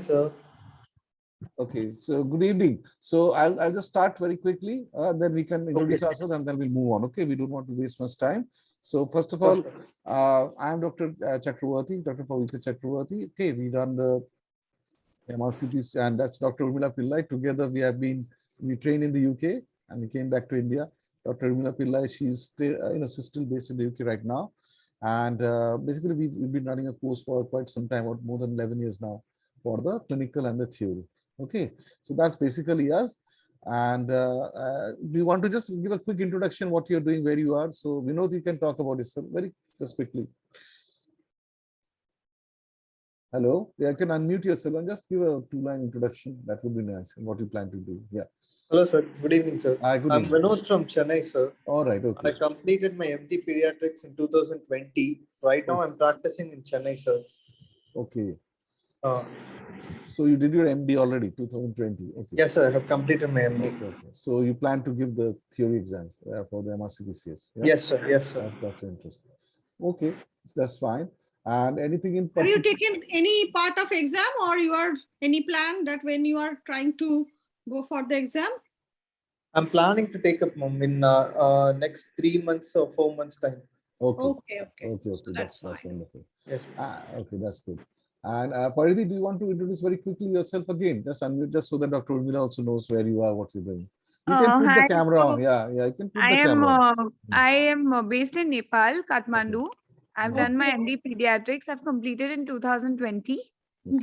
sir. Okay, so good evening. So I'll just start very quickly, then we can introduce ourselves and then we'll move on. Okay, we don't want to waste much time. So first of all, I am Dr. Chakravarty, Dr. Pavitra Chakravarty. Okay, we run the MRCPCH, and that's Dr. Urmila Pillai. Together we trained in the UK and we came back to India. Dr. Urmila Pillai, she's still, she's still based in the UK right now. And basically we've been running a course for quite some time, about more than 11 years now, for the clinical and the theory. Okay, so that's basically us. And we want to just give a quick introduction, what you're doing, where you are. So we know that you can talk about it very just quickly. Hello, yeah, you can unmute yourself and just give a two-line introduction. That would be nice. And what you plan to do. Yeah. Hello, sir. Good evening, sir. Good I'm evening. Vinod from Chennai, sir. All right. Okay. I completed my MD Pediatrics in 2020. Right now, I'm practicing in Chennai, sir. Okay. So you did your MD already, 2020. Okay. Yes, sir. I have completed my MD. Okay. So you plan to give the theory exams for the MRCPCH? Yeah? Yes, sir. Yes, sir. That's interesting. Okay, that's fine. And anything in particular? Have you taken any part of exam, or you are any plan that when you are trying to go for the exam? I'm planning to take up in next 3 months or 4 months time. Okay. That's wonderful. Yes. Okay, that's good. And Paridhi, do you want to introduce very quickly yourself again? Just unmute, just so that Dr. Urmila also knows where you are, what you're doing. You can put the camera on. Yeah, you can put the camera on. I am based in Nepal, Kathmandu. Okay. I've done my MD Pediatrics. I've completed in 2020.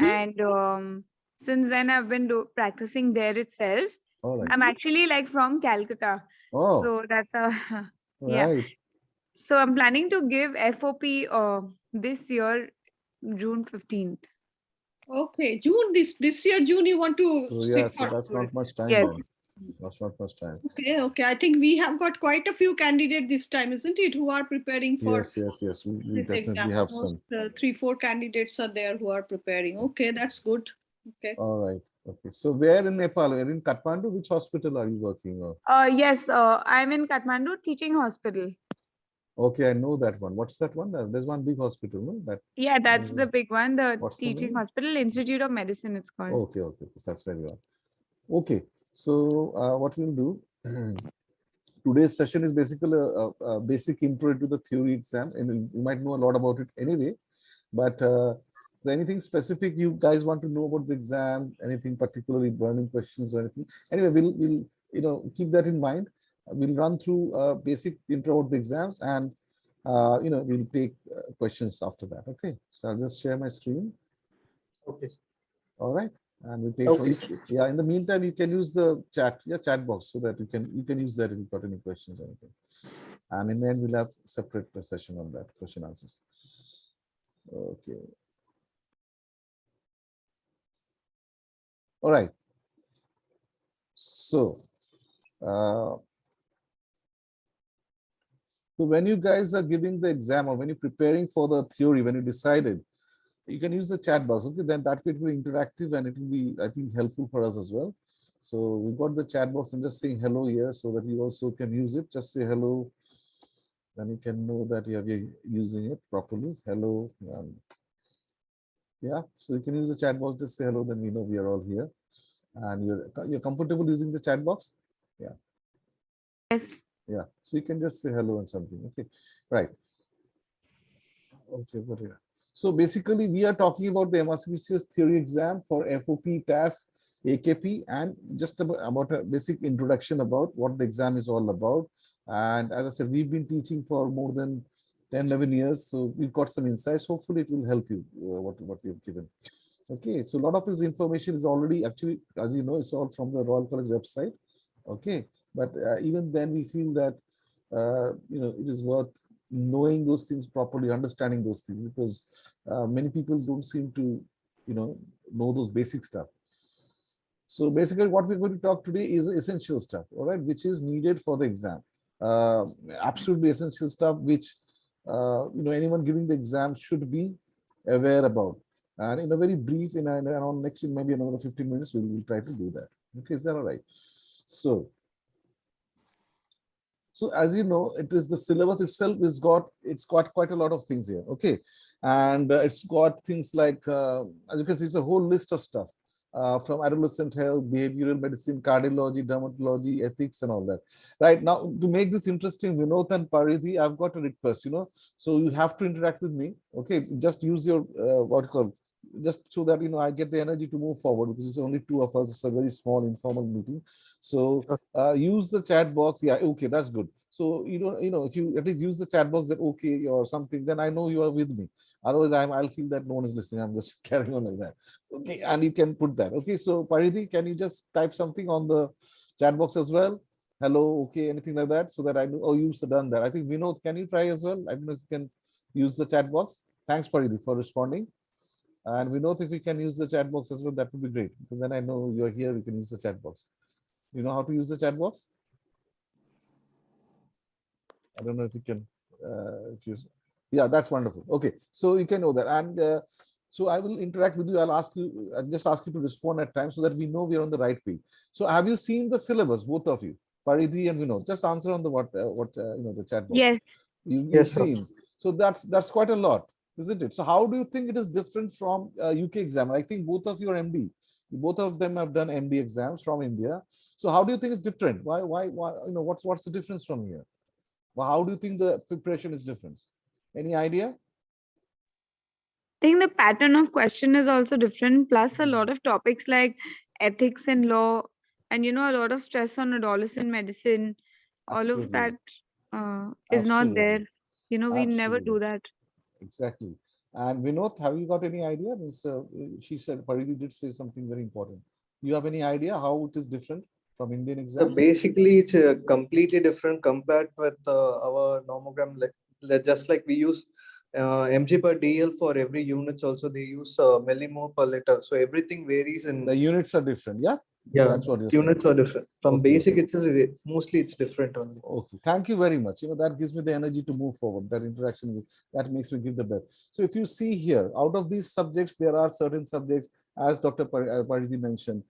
And since then, I've been practicing there itself. Right. I'm actually like from Calcutta. Oh. So that's yeah. Right. So I'm planning to give FOP this year, June 15th. Okay, June, this year, June, you want to so that's not much time. Yes. That's not much time. Okay. I think we have got quite a few candidates this time, isn't it, who are preparing for Yes. We definitely exam. have some. 3-4 candidates are there who are preparing. Okay, that's good. Okay. All right. Okay. So where in Nepal? Where in Kathmandu? Which hospital are you working on? Yes, I'm in Kathmandu Teaching Hospital. Okay, I know that one. What's that one? There's one big hospital, no? That's the big one, the Teaching Hospital, Institute of Medicine, it's called. Okay. That's very well. Okay, so what we'll do, today's session is basically a basic intro to the theory exam, and you might know a lot about it anyway, but is there anything specific you guys want to know about the exam, anything particularly burning questions or anything? Anyway, we'll keep that in mind. We'll run through a basic intro of the exams, and we'll take questions after that. Okay, so I'll just share my screen. Okay. All right, and we'll take in the meantime, you can use the chat box so that you can use that if you've got any questions or anything. And in the end, we'll have separate session on that, question answers. Okay. All right. So when you guys are giving the exam, or when you're preparing for the theory, when you decided, you can use the chat box. Okay, then that way it will be interactive and it will be, I think, helpful for us as well. So we got the chat box and just saying hello here so that you also can use it. Just say hello. Then you can know that you're using it properly. Hello. Yeah, so you can use the chat box. Just say hello, then we know we are all here. And you're comfortable using the chat box? Yeah. Yes. Yeah, so you can just say hello and something. Okay, right. Okay, but yeah. So basically, we are talking about the MRCPCH theory exam for FOP TAS, AKP, and just about a basic introduction about what the exam is all about. And as I said, we've been teaching for more than 10-11 years, so we've got some insights. Hopefully, it will help you what we've given. Okay, so a lot of this information is already, actually, as you know, it's all from the Royal College website. Okay, but even then, we feel that it is worth knowing those things properly, understanding those things, because many people don't seem to know those basic stuff. So basically, what we're going to talk today is essential stuff, all right, which is needed for the exam. Absolutely essential stuff, which anyone giving the exam should be aware about. And in a very brief, around next maybe another 15 minutes, we'll try to do that. Okay, is that all right? So as you know, it is the syllabus itself it's got quite a lot of things here. Okay, and it's got things like as you can see, it's a whole list of stuff. From adolescent health, behavioral medicine, cardiology, dermatology, ethics, and all that. Right now, to make this interesting, Vinod and Paridhi, I've got a request. So you have to interact with me. Okay, just use your what you call, just so that I get the energy to move forward, because it's only two of us. It's a very small informal meeting. So use the chat box. Yeah, okay, that's good. So if you at least use the chat box that okay or something, then I know you are with me. Otherwise, I'll feel that no one is listening. I'm just carrying on like that. Okay, and you can put that. Okay, so Paridhi, can you just type something on the chat box as well? Hello, okay, anything like that, so that I know. Oh, you've done that. I think Vinod, can you try as well? I don't know if you can use the chat box. Thanks, Paridhi, for responding. And Vinod, if you can use the chat box as well, that would be great, because then I know you're here. We can use the chat box. You know how to use the chat box? I don't know if you can. Yeah, that's wonderful. Okay, so you can know that, and so I will interact with you. I'll just ask you to respond at times so that we know we are on the right page. So have you seen the syllabus, both of you, Paridhi and Vinod? Just answer on the the chat box. Yes. You've Yes, sir. seen. So that's quite a lot, isn't it? So how do you think it is different from UK exam? I think both of you are MD. Both of them have done MD exams from India. So how do you think it's different? Why? What's the difference from here? Well, how do you think the preparation is different? Any idea? I think the pattern of question is also different, plus a lot of topics like ethics and law, and a lot of stress on adolescent medicine. All of Absolutely. that is not there. Absolutely. We never Absolutely. do that. Exactly. And Vinod, have you got any idea? She said, Paridhi did say something very important. You have any idea how it is different from Indian So exams? basically, it's completely different compared with our nomogram. Just like we use mg per dl for every units, also they use millimole per liter. So everything varies in. The units are different, yeah? Yeah, That's what you're units saying. are different. From Okay, basic okay. itself, mostly it's different only. Okay, thank you very much. That gives me the energy to move forward. That interaction, that makes me give the best. So if you see here, out of these subjects, there are certain subjects, as Dr. Paridhi mentioned,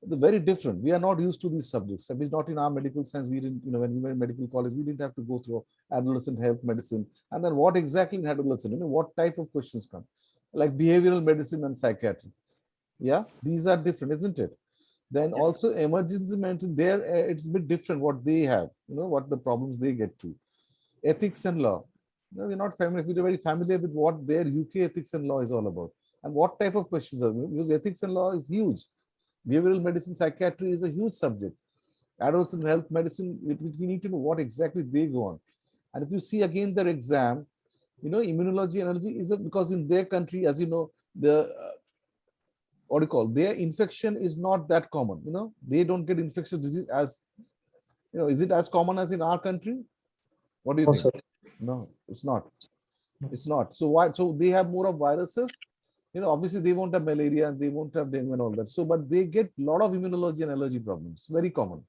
very different. We are not used to these subjects. I mean, not in our medical science. We didn't, when we were in medical college, we didn't have to go through adolescent health medicine. And then what exactly in adolescent, what type of questions come? Like behavioral medicine and psychiatry. Yeah, these are different, isn't it? Then Yes. also emergency medicine, there it's a bit different what they have, what the problems they get to. Ethics and law. We're not familiar, we're very familiar with what their UK ethics and law is all about. And what type of questions are, because ethics and law is huge. Behavioral medicine, psychiatry is a huge subject. Adolescent health medicine, which we need to know what exactly they go on. And if you see again their exam, immunology and allergy is because in their country, as you know, the what do you call, their infection is not that common. They don't get infectious disease as, is it as common as in our country? What do you No, think? sir. No, it's not. It's not. So why? So they have more of viruses. Obviously they won't have malaria and they won't have dengue and all that. So, but they get a lot of immunology and allergy problems. Very common.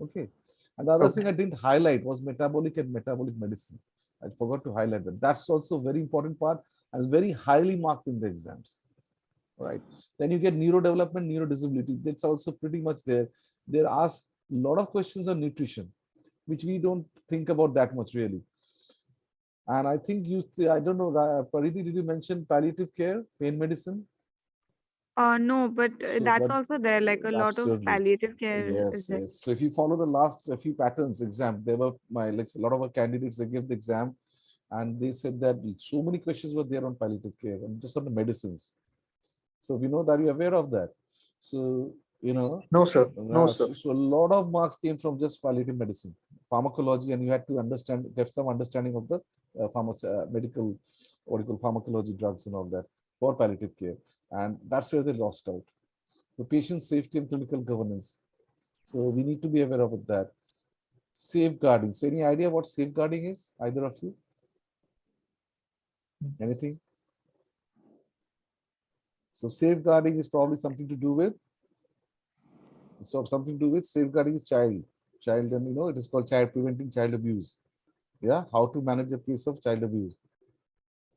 Okay. And the other thing I didn't highlight was metabolic and metabolic medicine. I forgot to highlight that. That's also a very important part and it's very highly marked in the exams. Right. Then you get neurodevelopment, neurodisability. That's also pretty much there. There are a lot of questions on nutrition, which we don't think about that much really. And I think I don't know, Paridhi, did you mention palliative care, pain medicine? No, but that's also there, like a lot of Absolutely. palliative care is Yes, there. yes. So if you follow the last few patterns exam, there were a lot of our candidates, they gave the exam and they said that so many questions were there on palliative care and just on the medicines. So are you aware of that? So, No, sir. No, sir. so a lot of marks came from just palliative medicine, pharmacology, and you had to have some understanding of the medical, what you call pharmacology, drugs and all that for palliative care. And that's where they lost out. So patient safety and clinical governance. So we need to be aware of that. Safeguarding. So any idea what safeguarding is, either of you? Anything? So safeguarding is probably something to do with, safeguarding is child, and it is called preventing child abuse. Yeah, how to manage a case of child abuse.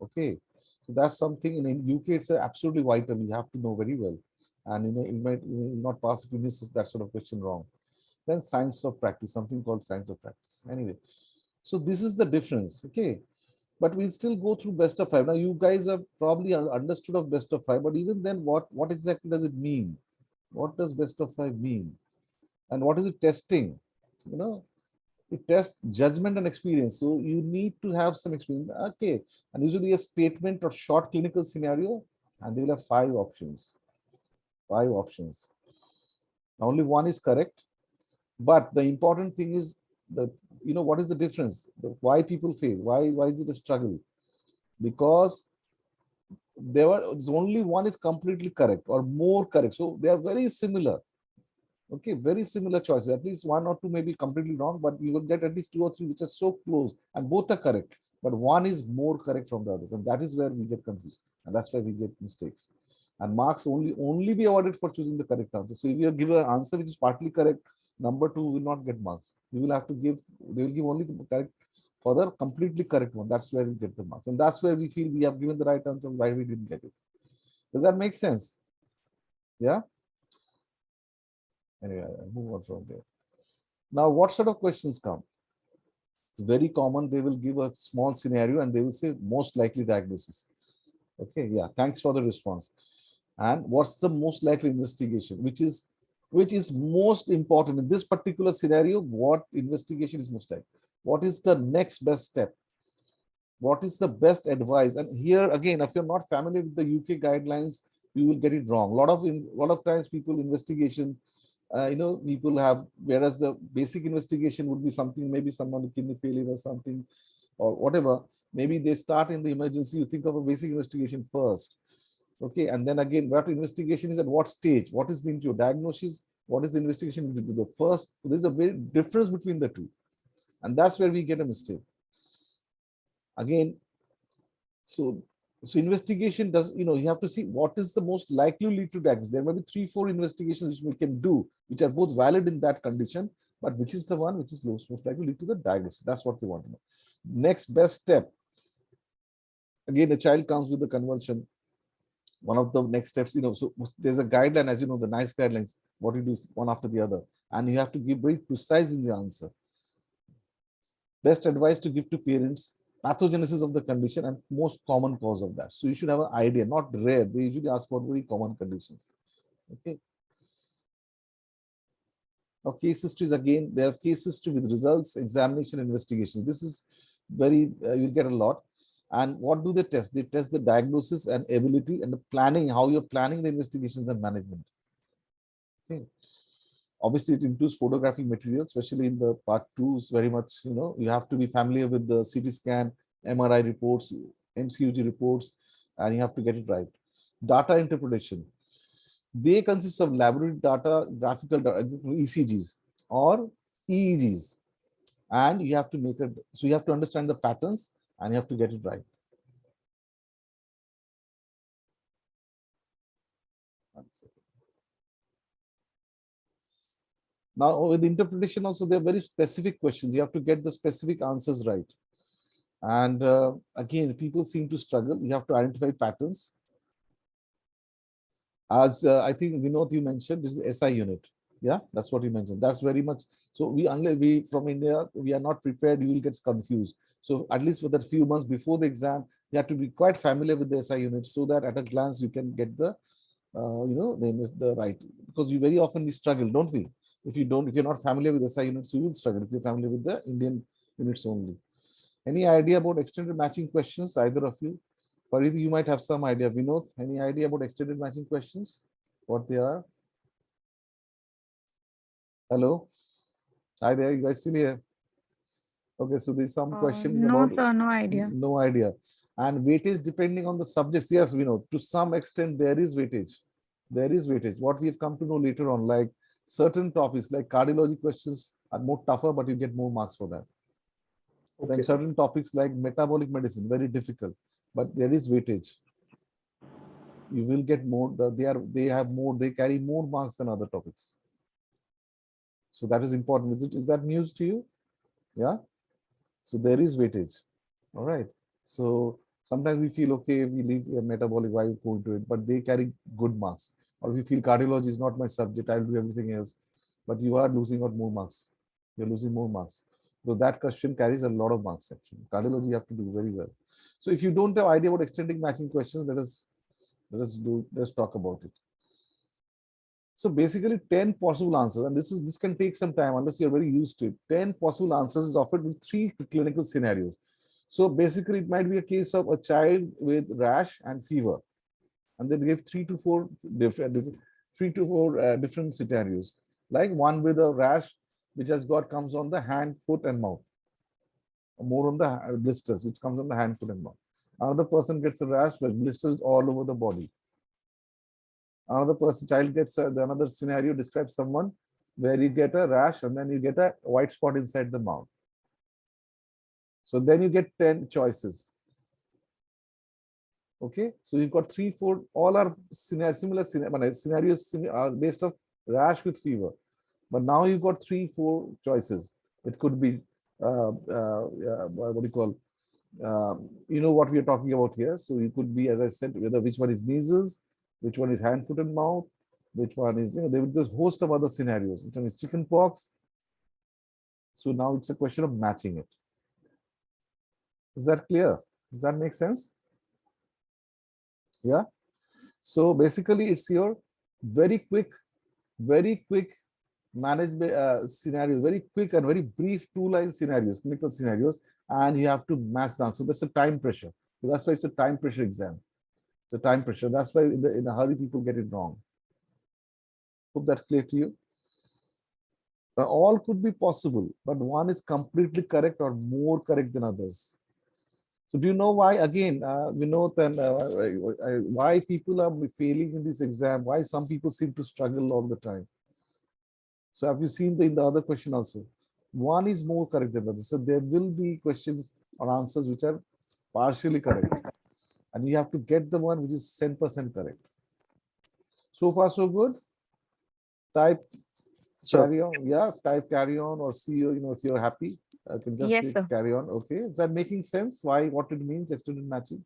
Okay, so that's something in UK. It's absolutely vital. You have to know very well, and you might not pass if you miss that sort of question wrong. then science of practice, something called science of practice. Anyway, so this is the difference, okay? But we'll still go through best of 5. Now, you guys have probably understood of best of 5, but even then, what exactly does it mean? What does best of 5 mean? And what is it testing? You know, it tests judgment and experience. So you need to have some experience. Okay. And usually a statement or short clinical scenario, and they will have 5 options. 5 options. Only one is correct. But the important thing is that, you know, what is the difference? Why people fail? Why is it a struggle? Because only one is completely correct or more correct. So they are very similar. Okay, very similar choices. At least 1 or 2 may be completely wrong, but you will get at least 2 or 3 which are so close, and both are correct. But one is more correct from the others, and that is where we get confused, and that's why we get mistakes. And marks only be awarded for choosing the correct answer. So if you give an answer which is partly correct, number 2 will not get marks. You will have to give. They will give only the correct for the completely correct one. That's where we get the marks, and that's where we feel we have given the right answer. Why we didn't get it? Does that make sense? Yeah. Anyway, I'll move on from there. Now, what sort of questions come? It's very common. They will give a small scenario and they will say most likely diagnosis. Okay, yeah, thanks for the response. And what's the most likely investigation, which is most important in this particular scenario? What investigation is most likely? What is the next best step? What is the best advice? And here again, if you're not familiar with the UK guidelines, you will get it wrong. A lot of times people investigation, you know, people have, whereas the basic investigation would be something, maybe someone with kidney failure or something, or whatever. Maybe they start in the emergency, you think of a basic investigation first. Okay, and then again, what investigation is at what stage? What is the diagnosis? What is the investigation into the first? There's a very difference between the two. And that's where we get a mistake. Again, so investigation does, you know, you have to see what is the most likely lead to diagnosis. There may be 3-4 investigations which we can do, which are both valid in that condition, but which is the one which is most likely lead to the diagnosis? That's what we want to know. Next best step. Again, a child comes with the convulsion. One of the next steps, you know, so there's a guideline, as you know, the NICE guidelines, what you do one after the other, and you have to give very precise in the answer. Best advice to give to parents, pathogenesis of the condition and most common cause of that. So you should have an idea, not rare. They usually ask for very common conditions. Okay. Now, case histories, again, they have case history with results, examination, investigations. This is very, you'll get a lot. And what do they test? They test the diagnosis and ability and the planning, how you're planning the investigations and management. Okay. Obviously, it includes photographic material, especially in the part 2 is very much, you know, you have to be familiar with the CT scan, MRI reports, MCUG reports, and you have to get it right. Data interpretation. They consist of laboratory data, graphical data, ECGs or EEGs. And you have to make it, so you have to understand the patterns and you have to get it right. One second. Now, with interpretation also, there are very specific questions. You have to get the specific answers right. And again, people seem to struggle. You have to identify patterns. As I think Vinod, you mentioned, this is SI unit. Yeah, that's what you mentioned. That's very much. So unless we from India, we are not prepared, you will get confused. So at least for that few months before the exam, you have to be quite familiar with the SI unit so that at a glance you can get the, you know, the right. Because we very often we struggle, don't we? If you're not familiar with SI units, you will struggle. If you're familiar with the Indian units only. Any idea about extended matching questions, either of you? Paridhi, you might have some idea. Vinod, any idea about extended matching questions? What they are? Hello? Hi there, you guys still here? Okay, so there's some questions no, about... sir, no idea. No idea. And weightage depending on the subjects. Yes, Vinod, to some extent there is weightage. There is weightage. What we have come to know later on, like certain topics like cardiology questions are more tougher, but you get more marks for that. Okay. Then certain topics like metabolic medicine, very difficult, but there is weightage. You will get more. They carry more marks than other topics. So that is important. Is that news to you? Yeah. So there is weightage. All right. So sometimes we feel okay, we leave a metabolic, why go into it, but they carry good marks. Or if you feel cardiology is not my subject, I'll do everything else. but you are losing out more marks. You're losing more marks. So that question carries a lot of marks actually. Cardiology you have to do very well. So if you don't have idea about extending matching questions, let's talk about it. So basically 10 possible answers, and this can take some time unless you're very used to it. 10 possible answers is offered with 3 clinical scenarios. So basically it might be a case of a child with rash and fever, and they give 3 to 4 different scenarios. Like one with a rash which comes on the hand, foot, and mouth. More on the blisters, which comes on the hand, foot, and mouth. Another person gets a rash with blisters all over the body. Another child gets another scenario describes someone where you get a rash and then you get a white spot inside the mouth. So then you get 10 choices. Okay, so you've got 3, 4, all are similar scenarios based on rash with fever. But now you've got 3, 4 choices. It could be, what do you call, you know what we are talking about here. So you could be, as I said, whether which one is measles, which one is hand, foot, and mouth, which one is, there will be a host of other scenarios. Which one is chicken pox. So now it's a question of matching it. Is that clear? Does that make sense? Yeah. So basically, it's your very quick management scenarios, very quick and very brief 2-line scenarios, clinical scenarios, and you have to match them. So that's a time pressure. So that's why it's a time pressure exam. It's a time pressure. That's why in a hurry people get it wrong. Hope that's clear to you. Now, all could be possible, but one is completely correct or more correct than others. So do you know why, again, we know that why people are failing in this exam, why some people seem to struggle all the time? So have you seen in the other question also? One is more correct than the other. So there will be questions or answers which are partially correct. And you have to get the one which is 10% correct. So far, so good? Type carry on. Yeah, type carry on or see, if you're happy. I can just Yes, say sir. carry on. Okay, is that making sense? What it means, extended matching?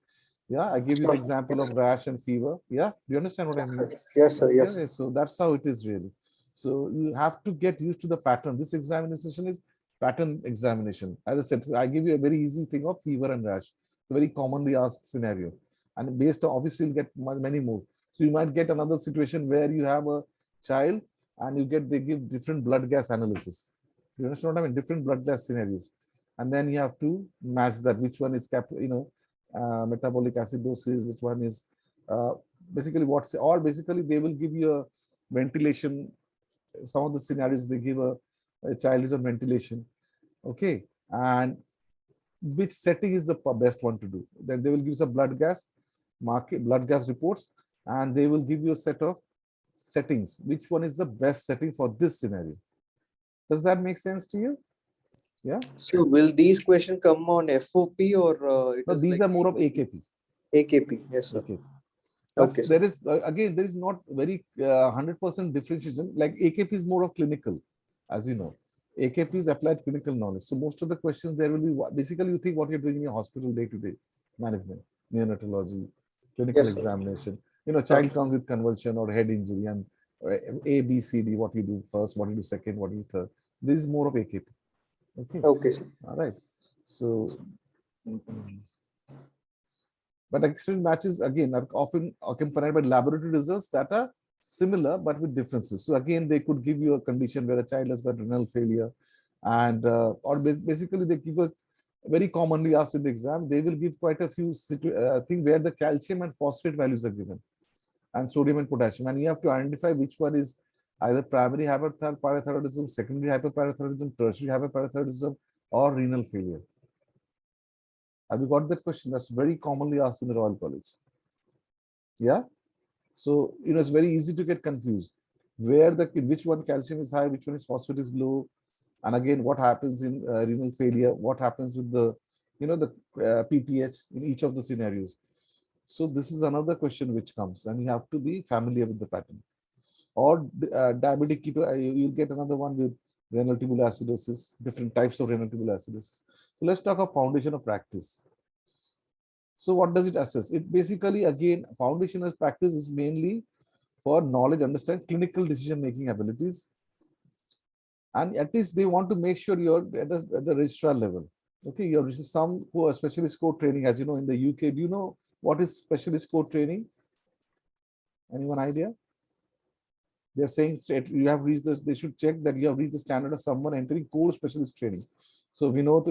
Yeah, I give you the example of rash and fever. Yeah, do you understand what I mean? Yes, sir. Yes. Okay, so that's how it is really. So you have to get used to the pattern. This examination is pattern examination. As I said, I give you a very easy thing of fever and rash, a very commonly asked scenario. And based on, obviously, you'll get many more. So you might get another situation where you have a child and they give different blood gas analysis. You understand what I mean? Different blood gas scenarios. And then you have to match that, which one is metabolic acidosis, which one is basically basically they will give you a ventilation. Some of the scenarios they give a child is on ventilation. Okay. And which setting is the best one to do? Then they will give some blood gas reports, and they will give you a set of settings. Which one is the best setting for this scenario? Does that make sense to you? Yeah. So will these questions come on FOP or No, these are more of AKP. AKP? Yes, sir. AKP. Okay. There is again, there is not very 100% differentiation. Like AKP is more of clinical, as you know. AKP is applied clinical knowledge. So most of the questions there will be basically you think what you're doing in your hospital day-to-day management, neonatology, clinical examination. Child comes with convulsion or head injury and A, B, C, D. What you do first, what you do second, what you do third. This is more of AKP. Okay. Okay, sir. All right. So. But extended matches, again, are often accompanied by laboratory results that are similar but with differences. So again, they could give you a condition where a child has got renal failure, and or basically they give a very commonly asked in the exam. They will give quite a few things where the calcium and phosphate values are given, and sodium and potassium, and you have to identify which one is either primary hyperparathyroidism, secondary hyperparathyroidism, tertiary hyperparathyroidism, or renal failure. Have you got that question? That's very commonly asked in the Royal College. Yeah. So, it's very easy to get confused. Which one calcium is high, which one is phosphate is low. And again, what happens in renal failure, what happens with the PTH in each of the scenarios. So this is another question which comes, and you have to be familiar with the pattern. Or diabetic keto, you'll get another one with renal tubular acidosis, different types of renal tubular acidosis. So let's talk about foundation of practice. So what does it assess? It basically, again, foundation of practice is mainly for knowledge, understand clinical decision-making abilities, And at least they want to make sure you're at the registrar level. Okay, you're some who are specialist code training, as you know, in the UK. Do you know what is specialist code training? Anyone idea? They're saying you have reached this, they should check that you have reached the standard of someone entering core specialist training. So we know to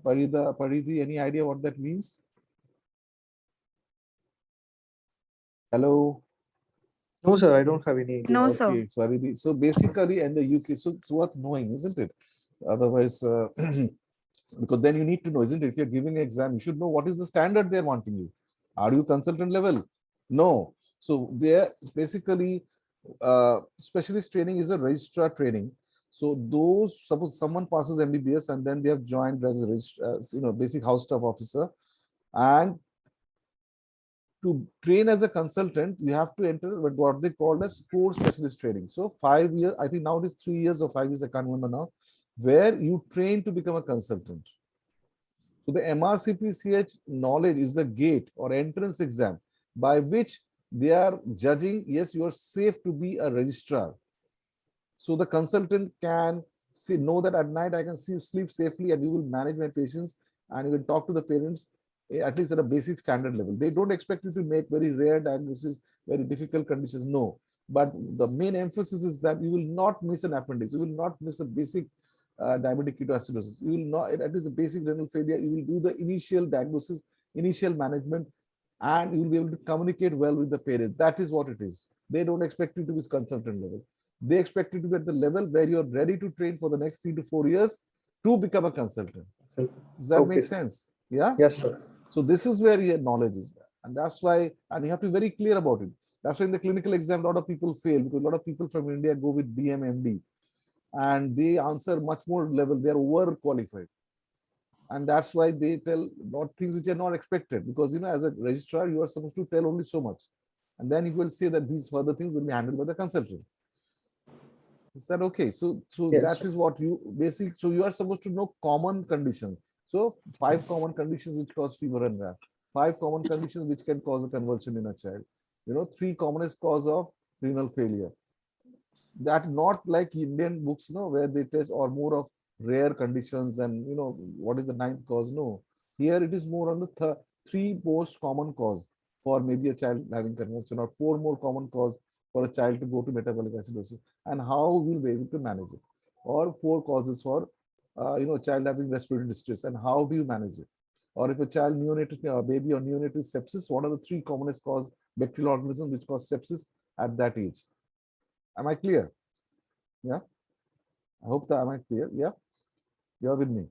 Paridhi, any idea what that means? Hello? No, sir, I don't have any idea. No, sir. Okay, Paridhi. So basically in the UK, so it's worth knowing, isn't it? Otherwise, because then you need to know, isn't it? If you're giving an exam, you should know what is the standard they're wanting you. Are you consultant level? No. So there basically specialist training is a registrar training. So those, suppose someone passes MBBS and then they have joined as a basic house staff officer, and to train as a consultant, you have to enter what they call as core specialist training. So 5 years, I think now it is 3 years or 5 years, I can't remember now, where you train to become a consultant. So the MRCPCH knowledge is the gate or entrance exam by which they are judging, yes, you are safe to be a registrar. So the consultant can know that at night I can sleep safely and you will manage my patients and you will talk to the parents at least at a basic standard level. They don't expect you to make very rare diagnosis, very difficult conditions, no. But the main emphasis is that you will not miss an appendix, you will not miss a basic diabetic ketoacidosis. You will not, at least a basic renal failure, you will do the initial diagnosis, initial management, and you will be able to communicate well with the parents. That is what it is. They don't expect you to be consultant level. They expect you to be at the level where you're ready to train for the next 3 to 4 years to become a consultant. Does that make sense? Yeah? Yes, sir. So this is where your knowledge is. And that's why, and you have to be very clear about it. That's why in the clinical exam, a lot of people fail because a lot of people from India go with DMMD and they answer much more level. They're overqualified. And that's why they tell not things which are not expected, because as a registrar, you are supposed to tell only so much. And then you will say that these further things will be handled by the consultant. Is that okay? So yes. That is what you so you are supposed to know common conditions. So 5 common conditions which cause fever and RAF, 5 common conditions which can cause a convulsion in a child, 3 commonest cause of renal failure. That not like Indian books, where they test or more of rare conditions and what is the 9th cause. No, here it is more on the 3 most common cause for maybe a child having convulsion, or 4 more common cause for a child to go to metabolic acidosis, and how we'll be able to manage it, or 4 causes for child having respiratory distress, and how do you manage it, or if a child neonatal baby or neonatal sepsis, what are the 3 commonest cause bacterial organisms which cause sepsis at that age? Am I clear? Yeah, I hope that am I clear? Yeah, you're with me.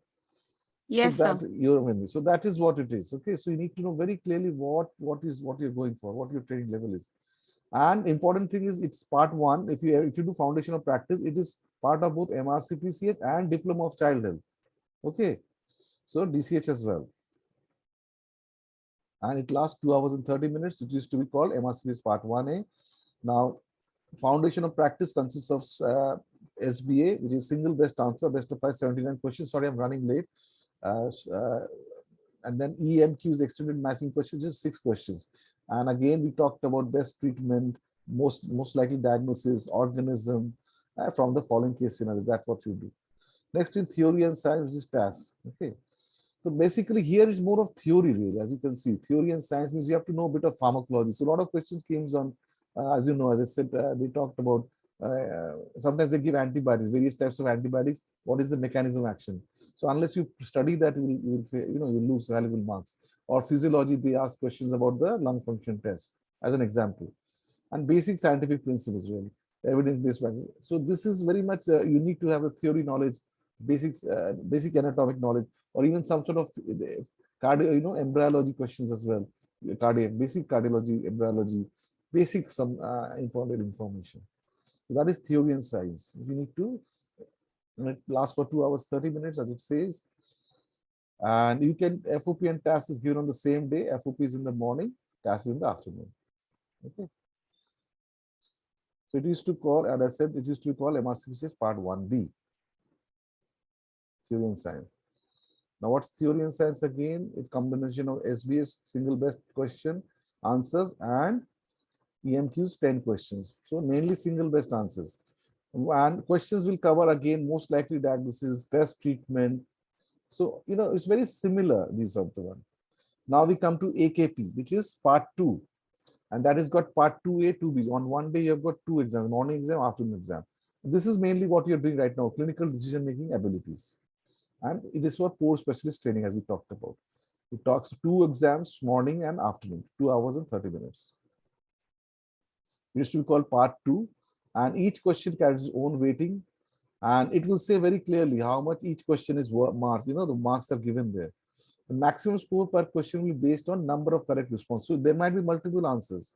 Yes, so that sir. You're with me. So that is what it is. Okay, so you need to know very clearly what you're going for, what your training level is. And important thing is, it's part 1. If you do foundation of practice, it is part of both MRCPCH and Diploma of Child Health. Okay, so DCH as well. And it lasts 2 hours and 30 minutes. It used to be called MRCPCH Part 1A. Now, foundation of practice consists of SBA, which is single best answer, best of 5, 79 questions. Sorry, I'm running late. And then EMQ is extended matching questions, just 6 questions. And again, we talked about best treatment, most likely diagnosis, organism, from the following case scenarios. That's what you do. Next in theory and science, which is TAS. Okay. So basically here is more of theory, really. As you can see, theory and science means you have to know a bit of pharmacology. So a lot of questions came on, as you know, as I said, they talked about, sometimes they give antibiotics, various types of antibiotics. What is the mechanism of action? So unless you study that, you lose valuable marks. Or physiology, they ask questions about the lung function test, as an example. And basic scientific principles, really, evidence-based practice. So this is very much, you need to have the theory knowledge, basic anatomic knowledge, or even some sort of cardio, embryology questions as well. Basic cardiology, embryology, basic some important information. So that is theory and science. You need to, it lasts for 2 hours, 30 minutes, as it says. And you can, FOP and TAS is given on the same day. FOP is in the morning, TAS is in the afternoon. Okay. So it used to call, as I said, it used to be called MRCPCH Part 1B, theory and science. Now, what's theory and science again? It's combination of SBS, single best question, answers, and EMQs, 10 questions. So mainly single best answers. And questions will cover again most likely diagnosis, test treatment. So, it's very similar, these are the one. Now we come to AKP, which is part 2. And that has got part 2A, 2B. On one day, you have got 2 exams, morning exam, afternoon exam. This is mainly what you're doing right now, clinical decision-making abilities. And it is for core specialist training, as we talked about. It talks 2 exams, morning and afternoon, 2 hours and 30 minutes. It used to be called part 2. And each question carries its own weighting. And it will say very clearly how much each question is marked. The marks are given there. The maximum score per question will be based on number of correct responses. So there might be multiple answers.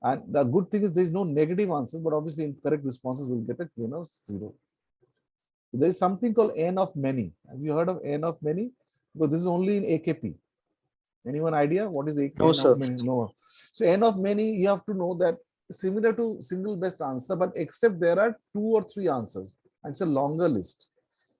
And the good thing is there is no negative answers, but obviously incorrect responses will get a 0. There is something called N of many. Have you heard of N of many? Because this is only in AKP. Anyone idea what is No, N sir. of many? No. So N of many, you have to know that similar to single best answer, but except there are 2 or 3 answers. And it's a longer list.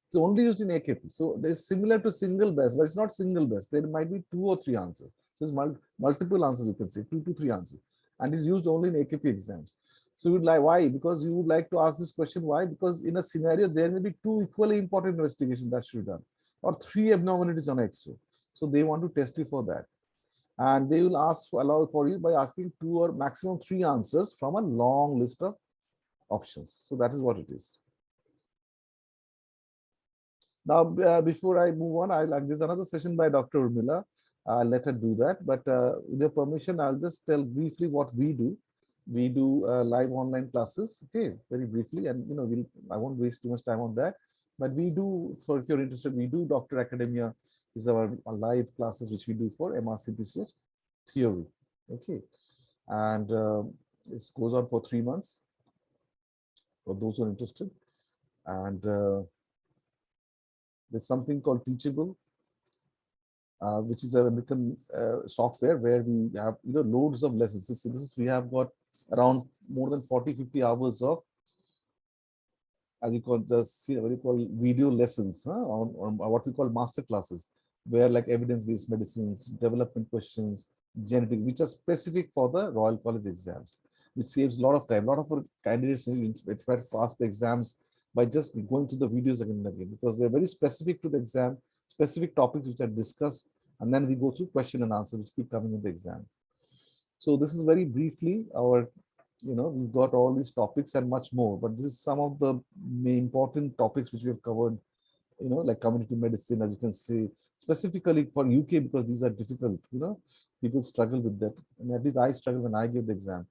It's only used in AKP. So it's similar to single best, but it's not single best. There might be 2 or 3 answers. So it's multiple answers, you can say 2 to 3 answers. And it's used only in AKP exams. So you'd like, why? Because you would like to ask this question, why? Because in a scenario, there may be 2 equally important investigations that should be done, or 3 abnormalities on X-ray. So they want to test you for that. And they will allow for you by asking 2 or maximum 3 answers from a long list of options. So that is what it is. Now, before I move on, there's another session by Dr. Urmila. I'll let her do that. But with your permission, I'll just tell briefly what we do. We do live online classes, okay, very briefly. And, I won't waste too much time on that. But we do, for if you're interested, we do Dr. Academia is our live classes, which we do for MRCPCH theory, okay. And this goes on for 3 months for those who are interested. And there's something called Teachable, which is a American software where we have loads of lessons. We have got around more than 40-50 hours of, as you call video lessons on what we call master classes, where like evidence-based medicines, development questions, genetics, which are specific for the Royal College exams, which saves a lot of time. A lot of our candidates try to pass the exams by just going through the videos again and again, because they're very specific to the exam, specific topics which are discussed, and then we go through question and answer, which keep coming in the exam. So this is very briefly our, we've got all these topics and much more, but this is some of the main important topics which we have covered, like community medicine, as you can see, specifically for UK, because these are difficult, people struggle with that. And at least I struggle when I give the exam.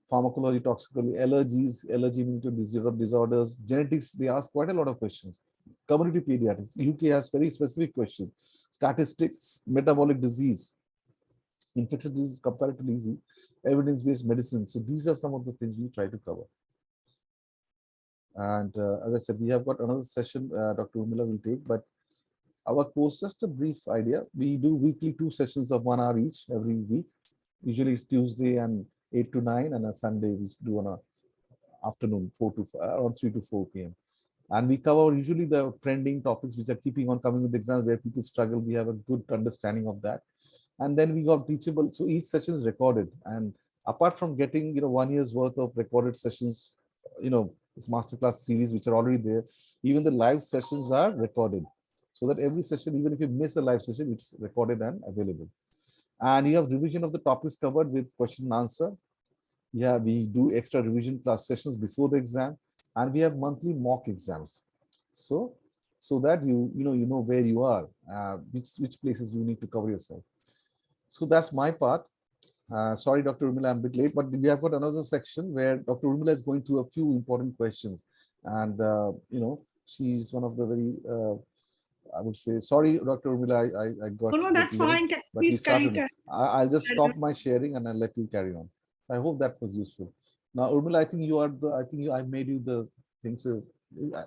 Pharmacology, toxicology, allergies, allergy-mediated disorders, genetics, they ask quite a lot of questions. Community pediatrics, UK has very specific questions. Statistics, metabolic disease, infectious disease, comparatively easy, evidence-based medicine. So these are some of the things we try to cover. And as I said, we have got another session Dr. Urmila will take, but our course, just a brief idea, we do weekly 2 sessions of 1 hour each every week. Usually it's Tuesday and 8 to 9, and a Sunday we do on a afternoon, around 3 to 4 p.m. And we cover usually the trending topics which are keeping on coming with the exams, where people struggle. We have a good understanding of that. And then we got Teachable. So each session is recorded. And apart from getting, 1 year's worth of recorded sessions, this masterclass series, which are already there, even the live sessions are recorded. So that every session, even if you miss a live session, it's recorded and available. And you have revision of the topics covered with question and answer. Yeah, we do extra revision class sessions before the exam, and we have monthly mock exams. So that you know where you are, which places you need to cover yourself. So that's my part. Sorry, Dr. Urmila, I'm a bit late, but we have got another section where Dr. Urmila is going through a few important questions, and she's one of the very I would say, sorry, Dr. Urmila, I got. No, that's fine. But Please carry. I'll just stop my sharing and I'll let you carry on. I hope that was useful. Now, Urmila, I think I made you the thing, so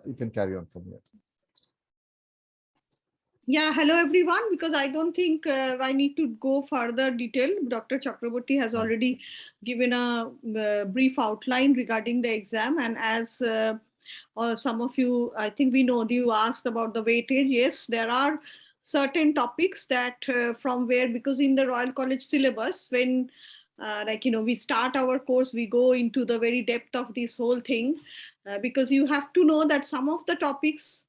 you can carry on from here. Yeah, hello everyone, because I don't think I need to go further detail. Dr. Chakravarty has already given a brief outline regarding the exam, and as some of you, I think we know, you asked about the weightage. Yes, there are certain topics that from where, because in the Royal College syllabus, when we start our course, we go into the very depth of this whole thing, because you have to know that some of the topics,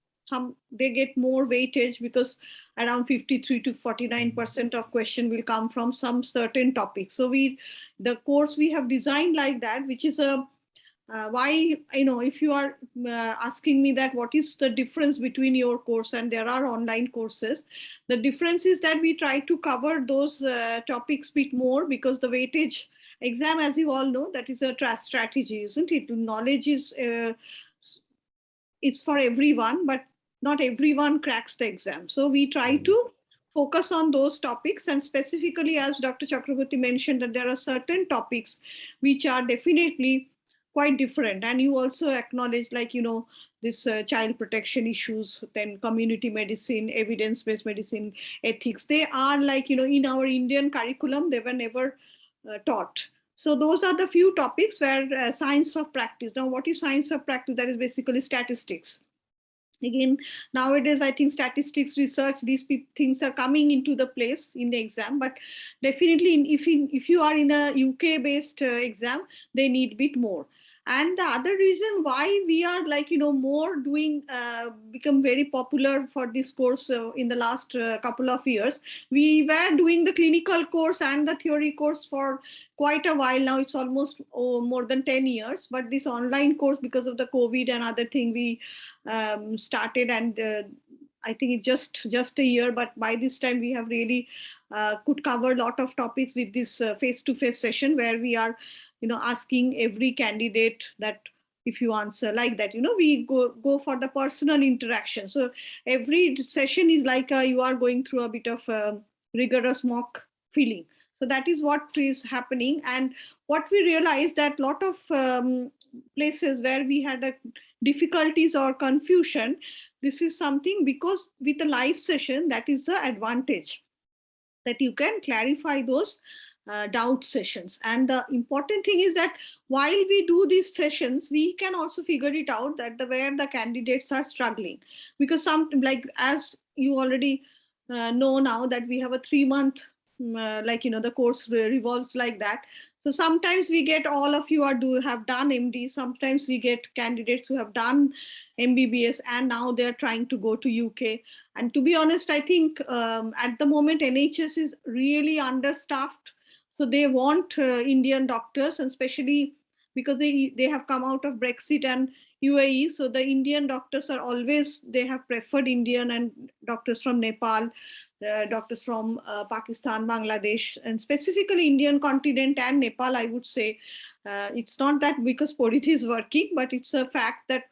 they get more weightage, because around 53 to 49% of question will come from some certain topics. So the course we have designed like that, which is a why, if you are asking me that what is the difference between your course and there are online courses, the difference is that we try to cover those topics bit more, because the weightage exam, as you all know, that is a strategy, isn't it? Knowledge is for everyone, but not everyone cracks the exam. So we try to focus on those topics, and specifically, as Dr. Chakravarty mentioned, that there are certain topics which are definitely quite different. And you also acknowledge, this child protection issues, then community medicine, evidence-based medicine, ethics. They are in our Indian curriculum, they were never taught. So those are the few topics where science of practice. Now, what is science of practice? That is basically statistics. Again, nowadays, I think statistics research, these things are coming into the place in the exam, but definitely if you are in a UK-based exam, they need a bit more. And the other reason why we are more doing, become very popular for this course in the last couple of years. We were doing the clinical course and the theory course for quite a while now. It's almost more than 10 years, but this online course, because of the COVID and other thing, we started, and I think it's just a year, but by this time we have really could cover a lot of topics with this face-to-face session, where we are asking every candidate that if you answer like that, we go for the personal interaction. So every session is like you are going through a bit of rigorous mock feeling. So that is what is happening. And what we realized, that lot of places where we had difficulties or confusion, this is something, because with a live session, that is the advantage, that you can clarify those doubt sessions. And the important thing is that while we do these sessions, we can also figure it out that where the candidates are struggling, because as you already know now, that we have a 3-month the course revolves like that. So sometimes we get all of you have done MD, sometimes we get candidates who have done MBBS and now they're trying to go to UK. And to be honest, I think at the moment NHS is really understaffed. So they want Indian doctors, and especially because they have come out of Brexit and UAE. So the Indian doctors are always, they have preferred Indian, and doctors from Nepal, doctors from Pakistan, Bangladesh, and specifically Indian continent and Nepal, I would say. It's not that because Podith is working, but it's a fact that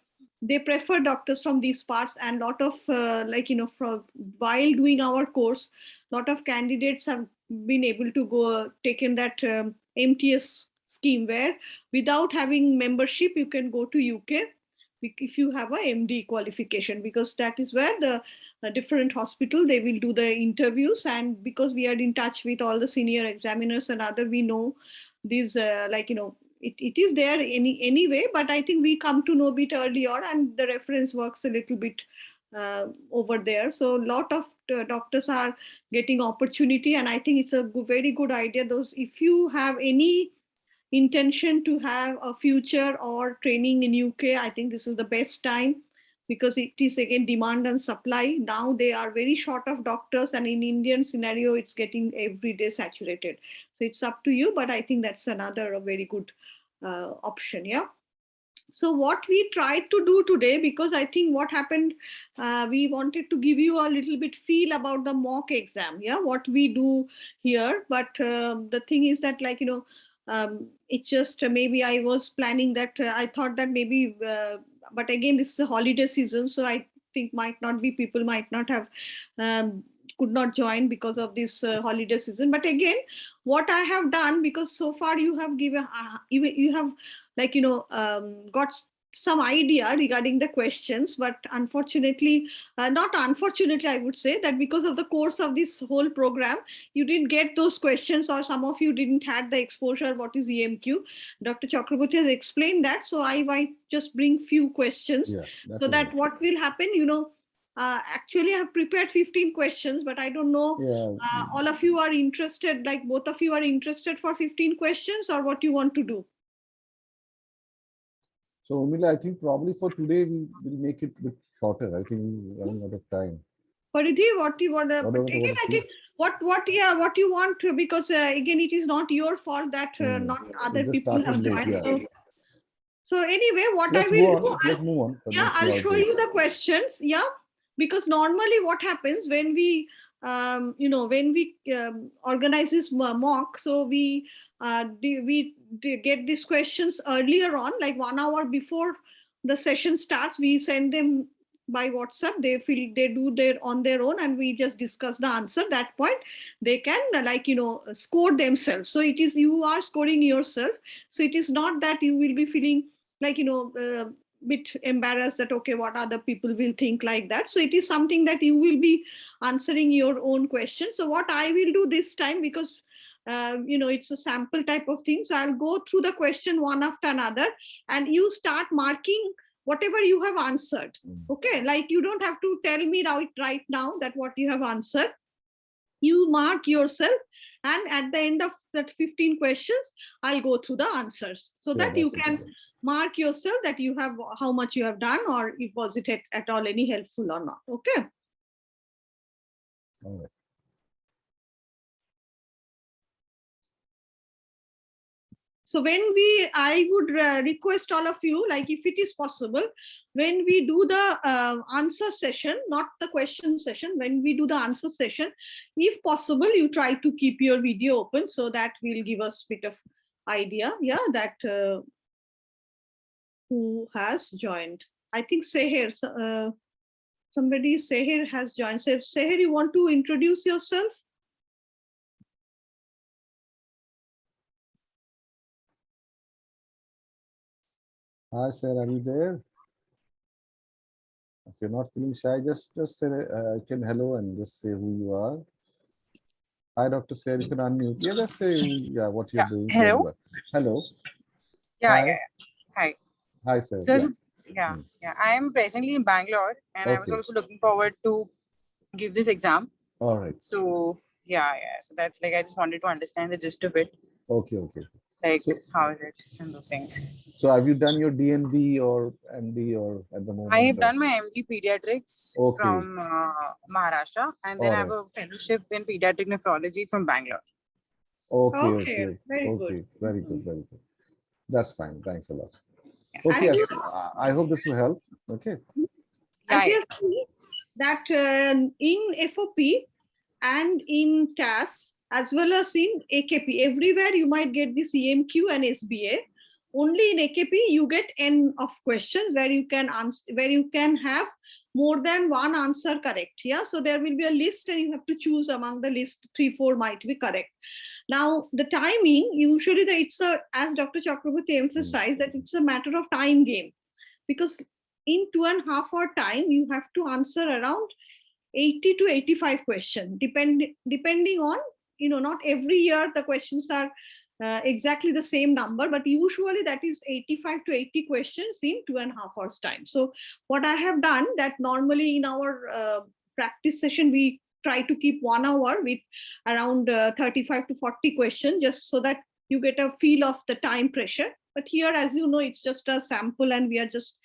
they prefer doctors from these parts. And lot of while doing our course, lot of candidates have been able to go taken that MTS scheme, where without having membership you can go to UK if you have a MD qualification, because that is where the different hospital, they will do the interviews. And because we are in touch with all the senior examiners and other, we know these it is there anyway, but I think we come to know a bit earlier, and the reference works a little bit over there. So a lot of doctors are getting opportunity, and I think it's a very good idea. Those, if you have any intention to have a future or training in UK, I think this is the best time, because it is again demand and supply. Now they are very short of doctors, and in Indian scenario, it's getting every day saturated. So it's up to you, but I think that's another very good option. Yeah. So what we tried to do today, because I think what happened, we wanted to give you a little bit feel about the mock exam. Yeah, what we do here. But the thing is that it's just maybe I was planning that I thought that maybe, but again, this is a holiday season. So I think people might not have could not join because of this holiday season. But again, what I have done, because so far you have given, you have got some idea regarding the questions, but unfortunately, not unfortunately, I would say that because of the course of this whole program, you didn't get those questions, or some of you didn't had the exposure what is EMQ. Dr. Chakravarty has explained that, so I might just bring few questions, so that what will happen, Actually, I have prepared 15 questions, but I don't know. Yeah. All of you are interested, like both of you are interested for 15 questions, or what you want to do? So, Urmila, I think probably for today we will make it a bit shorter. I think we're running out of time. Paridhi, what you want? Whatever, Again, I think what you want, because again, it is not your fault that not other people have joined. Yeah. So anyway, what Let's I will go on. do, Let's move on. yeah, I'll show you the questions. Yeah, because normally what happens when we, when we organize this mock, so we get these questions earlier on, like 1 hour before the session starts. We send them by WhatsApp. They do their on their own, and we just discuss the answer. That point, they can score themselves. So it is you are scoring yourself. So it is not that you will be feeling like bit embarrassed that okay, what other people will think, like that. So it is something that you will be answering your own question. So what I will do this time, because it's a sample type of thing, so I'll go through the question one after another, and you start marking whatever you have answered. Okay, like you don't have to tell me right now that what you have answered. You mark yourself, and at the end of that 15 questions, I'll go through the answers, so that you can mark yourself that you have how much you have done, or if was it at all any helpful or not. Okay. All right. So I would request all of you, like if it is possible, when we do the answer session, not the question session, when we do the answer session, if possible, you try to keep your video open, so that will give us a bit of idea, yeah, that who has joined. I think Seher, somebody, Seher has joined. So Seher, you want to introduce yourself? Hi, sir. Are you there? If you're not feeling shy, just say hello and just say who you are. Hi, Dr. Sir. You can unmute. Yeah, just say what you're doing. Hello. Hello. Yeah. Hi. Hi, sir. So, I am presently in Bangalore, and I was also looking forward to give this exam. All right. So So that's like I just wanted to understand the gist of it. Okay. Like how is it and those things. So have you done your DNB or MD or at the moment? I have done my MD Pediatrics from Maharashtra, and then I have a fellowship in pediatric nephrology from Bangalore. Okay. Very good. Very good. That's fine. Thanks a lot. Okay. I hope this will help. Okay. As you see that in FOP and in TAS, as well as in AKP, everywhere you might get this EMQ and SBA. Only in AKP you get N of questions where you can answer, where you can have more than one answer correct. Yeah, so there will be a list, and you have to choose among the list. 3-4 might be correct. Now the timing, usually as Dr. Chakravarty emphasized, that it's a matter of time game, because in 2.5 hour time you have to answer around 80 to 85 questions, depending on, not every year the questions are exactly the same number, but usually that is 85 to 80 questions in 2.5 hours time. So what I have done, that normally in our practice session, we try to keep 1 hour with around 35 to 40 questions, just so that you get a feel of the time pressure. But here, as you know, it's just a sample, and we are just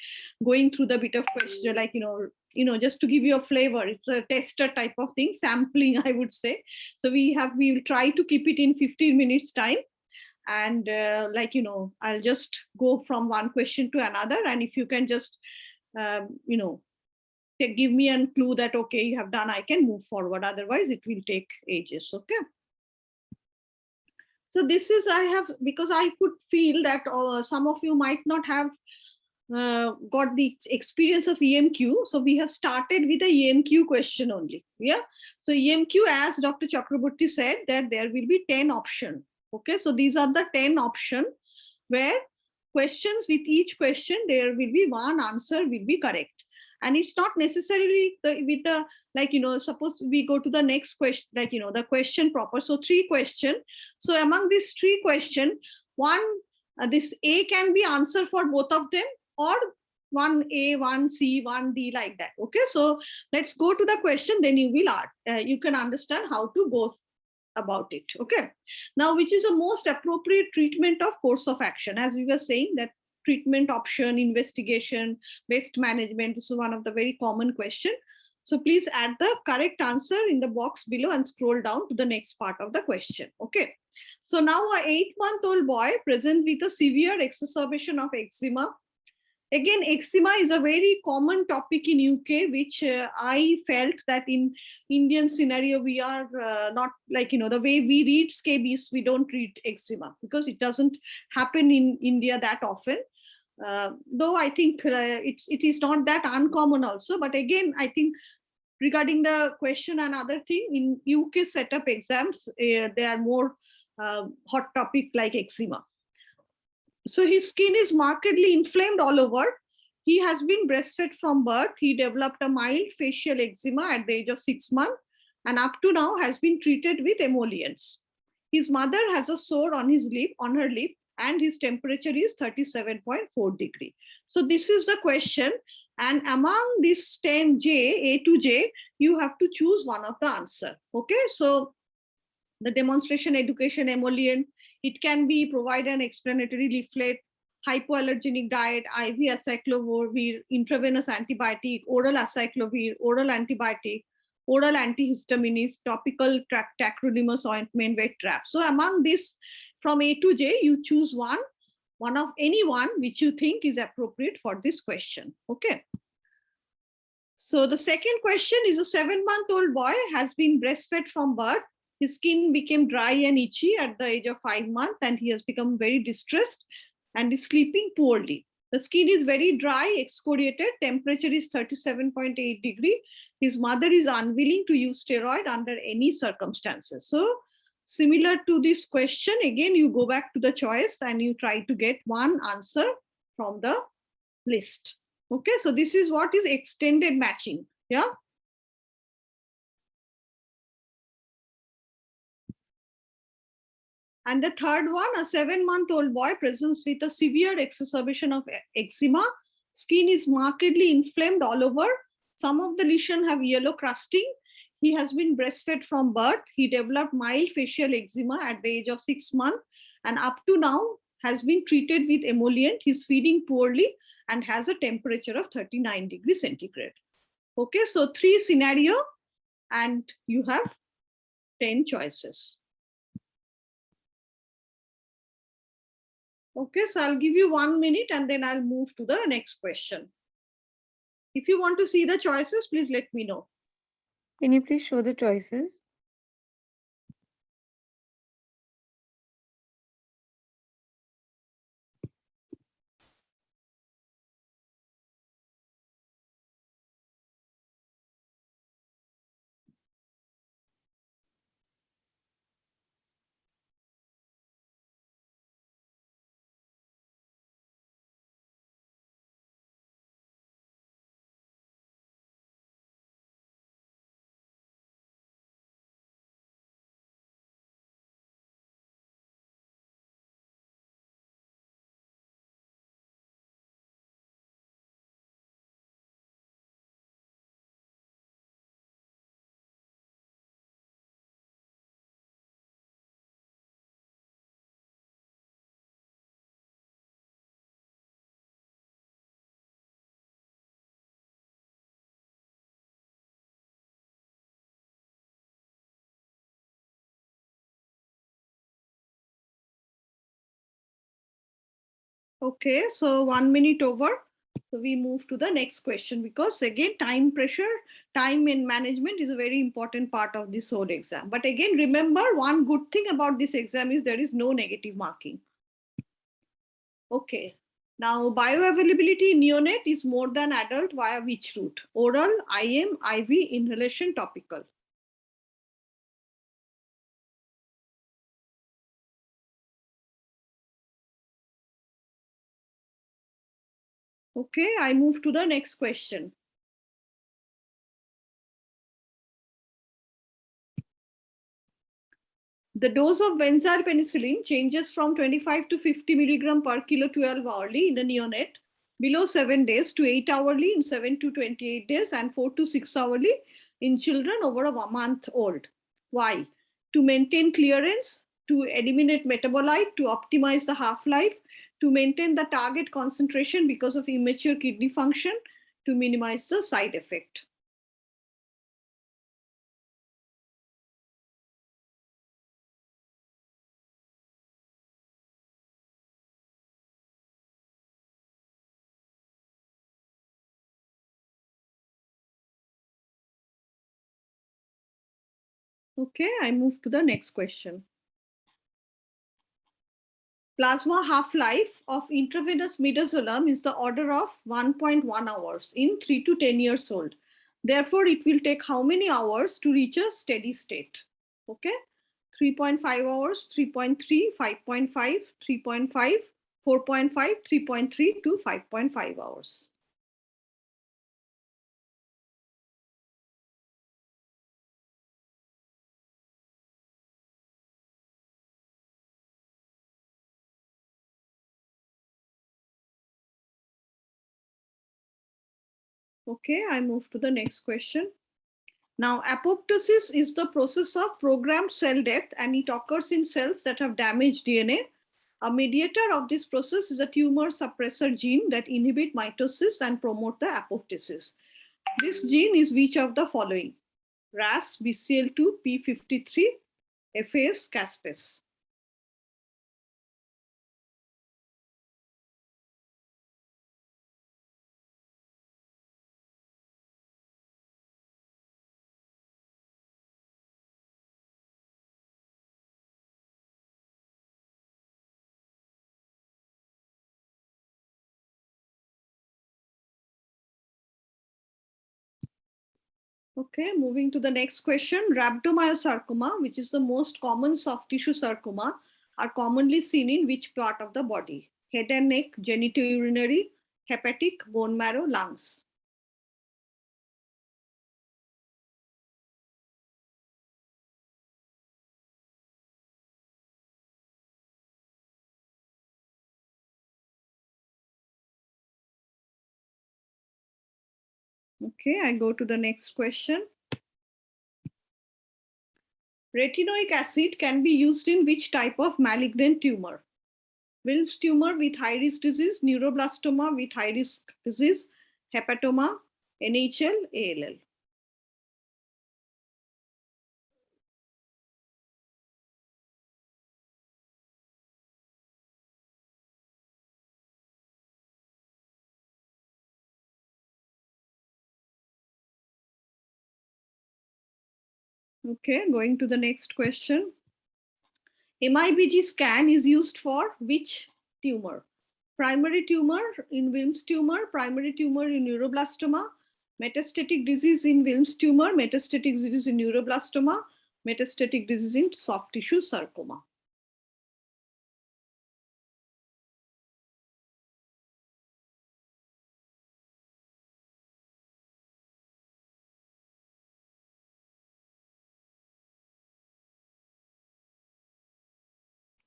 going through the bit of question, like, just to give you a flavor. It's a tester type of thing, sampling, I would say. So we will try to keep it in 15 minutes time. And I'll just go from one question to another. And if you can just, give me a clue that, okay, you have done, I can move forward. Otherwise, it will take ages. Okay. So this is, because I could feel that some of you might not have got the experience of EMQ. So we have started with a EMQ question only. Yeah. So EMQ, as Dr. Chakravarty said, that there will be 10 options. Okay. So these are the 10 options where questions, with each question, there will be one answer will be correct. And it's not necessarily suppose we go to the next question, the question proper. So 3 questions. So among these 3 questions, one, this A can be answered for both of them, or 1A, 1C, 1D, like that. Okay, so let's go to the question, then you can understand how to go about it. Okay, now which is the most appropriate treatment of course of action? As we were saying, that treatment option, investigation, waste management, this is one of the very common question. So please add the correct answer in the box below and scroll down to the next part of the question. Okay, so now a 8-month-old boy present with a severe exacerbation of eczema. Again, eczema is a very common topic in UK, which I felt that in Indian scenario, we are not like, the way we read scabies, we don't read eczema because it doesn't happen in India that often. Though I think it is not that uncommon also. But again, I think regarding the question and other thing, in UK setup exams, they are more hot topic like eczema. So his skin is markedly inflamed all over. He has been breastfed from birth. He developed a mild facial eczema at the age of 6 months and up to now has been treated with emollients. His mother has a sore on her lip, and his temperature is 37.4 degrees. So this is the question. And among these 10 A to J, you have to choose one of the answer. Okay, so the demonstration education emollient, it can be provide an explanatory leaflet, hypoallergenic diet, IV acyclovir, intravenous antibiotic, oral acyclovir, oral antibiotic, oral antihistamines, topical tacrolimus ointment, wet trap. So among this, from A to J, you choose one of any one which you think is appropriate for this question. Okay. So the second question is a 7-month-old boy has been breastfed from birth. His skin became dry and itchy at the age of 5 months, and he has become very distressed and is sleeping poorly. The skin is very dry, excoriated, temperature is 37.8 degrees. His mother is unwilling to use steroid under any circumstances. So similar to this question, again, you go back to the choice and you try to get one answer from the list. Okay, so this is what is extended matching. Yeah. And the third one, a 7-month-old boy presents with a severe exacerbation of eczema. Skin is markedly inflamed all over. Some of the lesions have yellow crusting. He has been breastfed from birth. He developed mild facial eczema at the age of 6 months and up to now has been treated with emollient. He's feeding poorly and has a temperature of 39 degrees centigrade. Okay, so 3 scenario and you have 10 choices. Okay, so I'll give you 1 minute and then I'll move to the next question. If you want to see the choices, please let me know. Can you please show the choices? Okay, so 1 minute over. So we move to the next question because again, time pressure, time in management is a very important part of this whole exam. But again, remember one good thing about this exam is there is no negative marking. Okay, now bioavailability in neonate is more than adult via which route? Oral, IM, IV, inhalation, topical. Okay, I move to the next question. The dose of benzyl penicillin changes from 25 to 50 milligram per kilo 12 hourly in the neonate. below 7 days to 8 hourly in 7 to 28 days and 4 to 6 hourly in children over a 1 month old. Why? To maintain clearance, to eliminate metabolite, to optimize the half-life, to maintain the target concentration because of immature kidney function, to minimize the side effect. Okay, I move to the next question. Plasma half-life of intravenous midazolam is the order of 1.1 hours in 3 to 10 years old. Therefore, it will take how many hours to reach a steady state? Okay, 3.5 hours, 3.3, 5.5, 3.5, 4.5, 3.3 to 5.5 hours. Okay, I move to the next question. Now, apoptosis is the process of programmed cell death, and it occurs in cells that have damaged DNA. A mediator of this process is a tumor suppressor gene that inhibit mitosis and promote the apoptosis. This gene is which of the following? RAS, BCL2, P53, FAS, caspase. Okay, moving to the next question. Rhabdomyosarcoma, which is the most common soft tissue sarcoma, are commonly seen in which part of the body? Head and neck, genitourinary, hepatic, bone marrow, lungs. Okay, I go to the next question. Retinoic acid can be used in which type of malignant tumor? Wilms tumor with high-risk disease, neuroblastoma with high-risk disease, hepatoma, NHL, ALL. Okay, going to the next question. MIBG scan is used for which tumor? Primary tumor in Wilms tumor, primary tumor in neuroblastoma, metastatic disease in Wilms tumor, metastatic disease in neuroblastoma, metastatic disease in soft tissue sarcoma.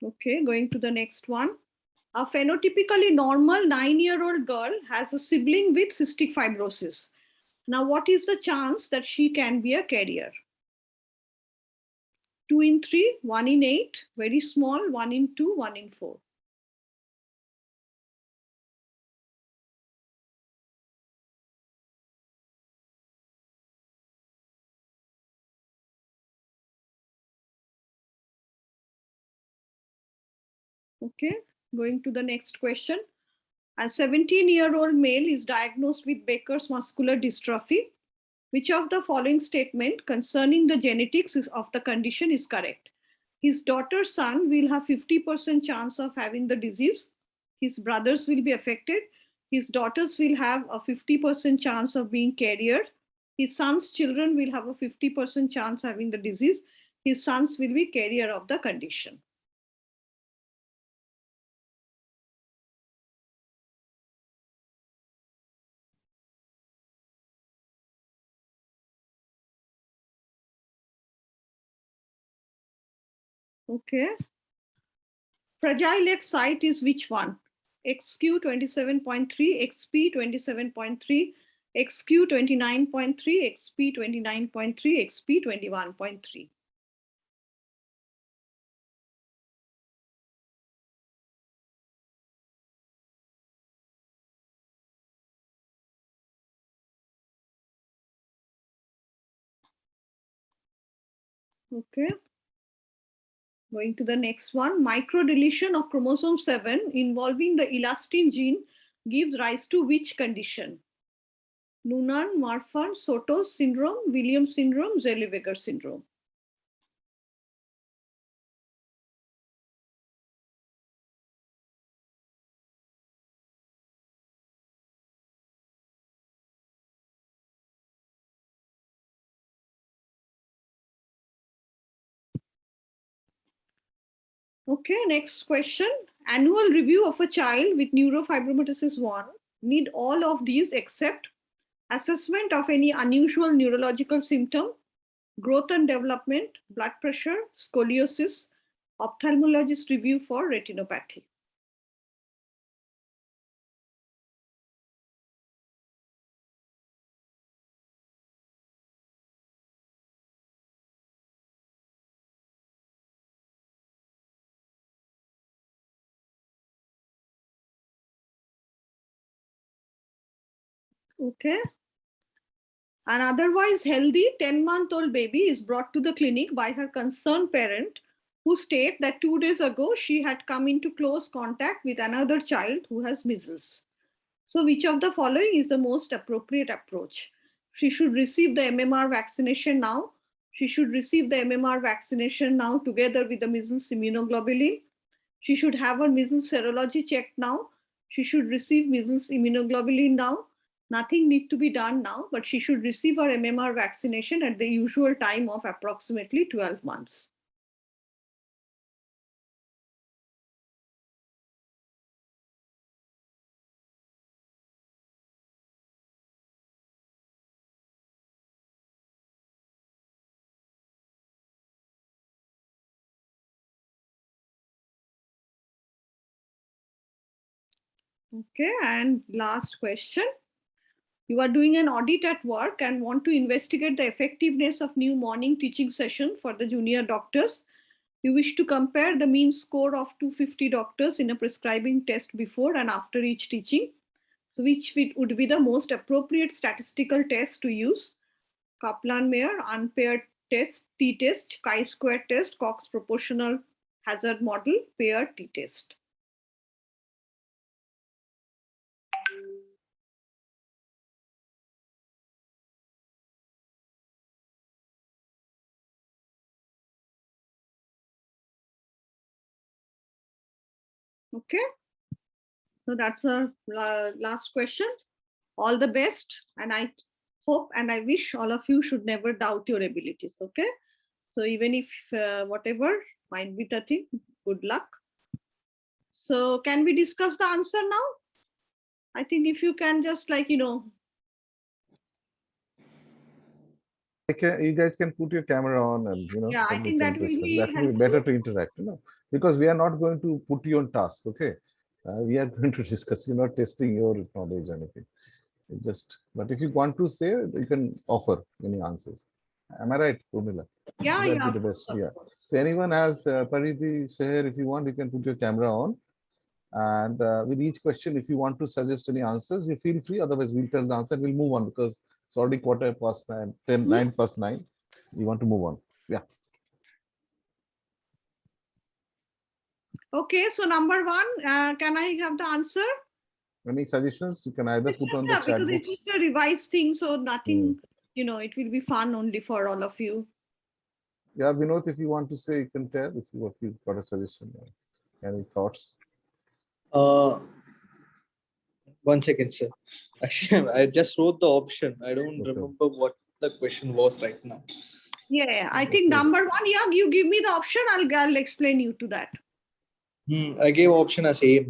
Okay, going to the next one. A phenotypically normal 9-year-old girl has a sibling with cystic fibrosis. Now, what is the chance that she can be a carrier? 2 in 3, 1 in 8, very small, 1 in 2, 1 in 4. Okay, going to the next question. A 17-year-old male is diagnosed with Becker's muscular dystrophy. Which of the following statement concerning the genetics of the condition is correct? His daughter's son will have 50% chance of having the disease. His brothers will be affected. His daughters will have a 50% chance of being carrier. His son's children will have a 50% chance of having the disease. His sons will be carrier of the condition. Okay. Fragile X site is which one? XQ 27.3, XP 27.3, XQ 29.3, XP 29.3, XP 21.3. Okay. Going to the next one, microdeletion of chromosome 7 involving the elastin gene gives rise to which condition? Noonan, Marfan, Soto's syndrome, Williams syndrome, Zellweger syndrome. Okay, next question. Annual review of a child with neurofibromatosis 1 need all of these except assessment of any unusual neurological symptom, growth and development, blood pressure, scoliosis, ophthalmologist review for retinopathy. Okay. An otherwise healthy 10-month-old baby is brought to the clinic by her concerned parent who state that 2 days ago she had come into close contact with another child who has measles. So which of the following is the most appropriate approach? She should receive the MMR vaccination now. She should receive the MMR vaccination now together with the measles immunoglobulin. She should have her measles serology checked now. She should receive measles immunoglobulin now. Nothing need to be done now, but she should receive her MMR vaccination at the usual time of approximately 12 months. Okay, and last question. You are doing an audit at work and want to investigate the effectiveness of new morning teaching session for the junior doctors. You wish to compare the mean score of 250 doctors in a prescribing test before and after each teaching. So which would be the most appropriate statistical test to use? Kaplan-Meier, unpaired test, t-test, chi-square test, Cox proportional hazard model, paired t-test. Okay, so that's our last question. All the best, and I hope and I wish all of you should never doubt your abilities. Okay, so even if whatever might be the thing, good luck. So can we discuss the answer now? I think if you can just you guys can put your camera on and yeah, I think that will be better to interact, because we are not going to put you on task. Okay, we are going to discuss. You're not testing your knowledge or anything. But if you want to say, you can offer any answers. Am I right, Urmila? Yeah, That'd be the best. Yeah. So anyone has Pariti, Seher, if you want, you can put your camera on. And with each question, if you want to suggest any answers, you feel free. Otherwise, we'll tell the answer and we'll move on because it's already 9:15, 9:09. We want to move on. Yeah. Okay, so number one, can I have the answer? Any suggestions? You can either put on the chat because box. it's a revised thing, so nothing, it will be fun only for all of you. Yeah, Vinod, if you want to say, you can tell if you've got a suggestion or any thoughts. 1 second, sir. Actually, I just wrote the option. I don't remember what the question was right now. Yeah, I think number one, yeah, you give me the option, I'll explain you to that. I gave option as A.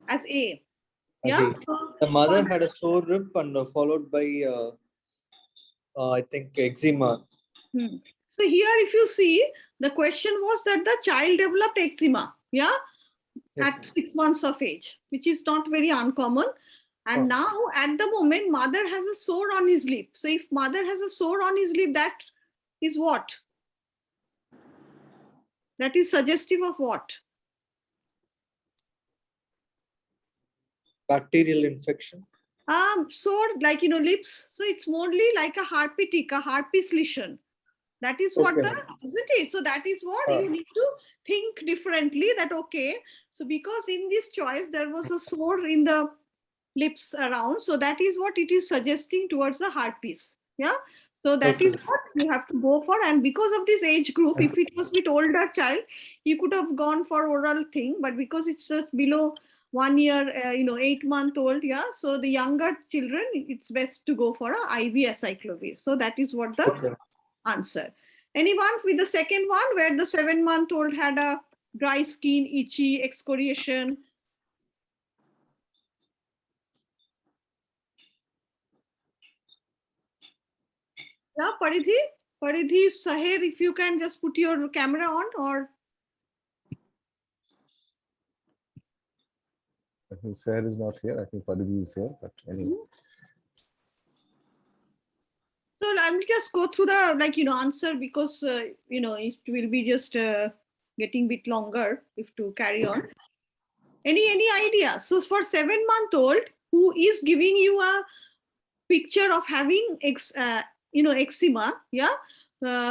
As A. Yeah. The mother had a sore rib and followed by, I think, eczema. So here, if you see, the question was that the child developed eczema. Yeah. at 6 months of age, which is not very uncommon. And now at the moment, mother has a sore on his lip. So if mother has a sore on his lip, that is what? That is suggestive of what? Bacterial infection. Sore, like, lips. So it's mostly like a herpes lesion. That is what isn't it? So that is what you need to think differently, that okay. So because in this choice, there was a sore in the lips around. So that is what it is suggesting towards the herpes. Yeah. So that is what you have to go for. And because of this age group, if it was with older child, you could have gone for oral thing. But because it's just below 1 year, 8-month-old, yeah. So the younger children, it's best to go for a IV acyclovir. So that is what the answer. Anyone with the second one, where the 7-month-old had a dry skin, itchy, excoriation? Yeah, Paridhi, Saher, if you can just put your camera on, or I think Saher is not here. I think Paridhi is here, but anyway. So I'll just go through the answer, because it will be just getting a bit longer if to carry on. Any idea? So for 7-month-old who is giving you a picture of having eczema, yeah,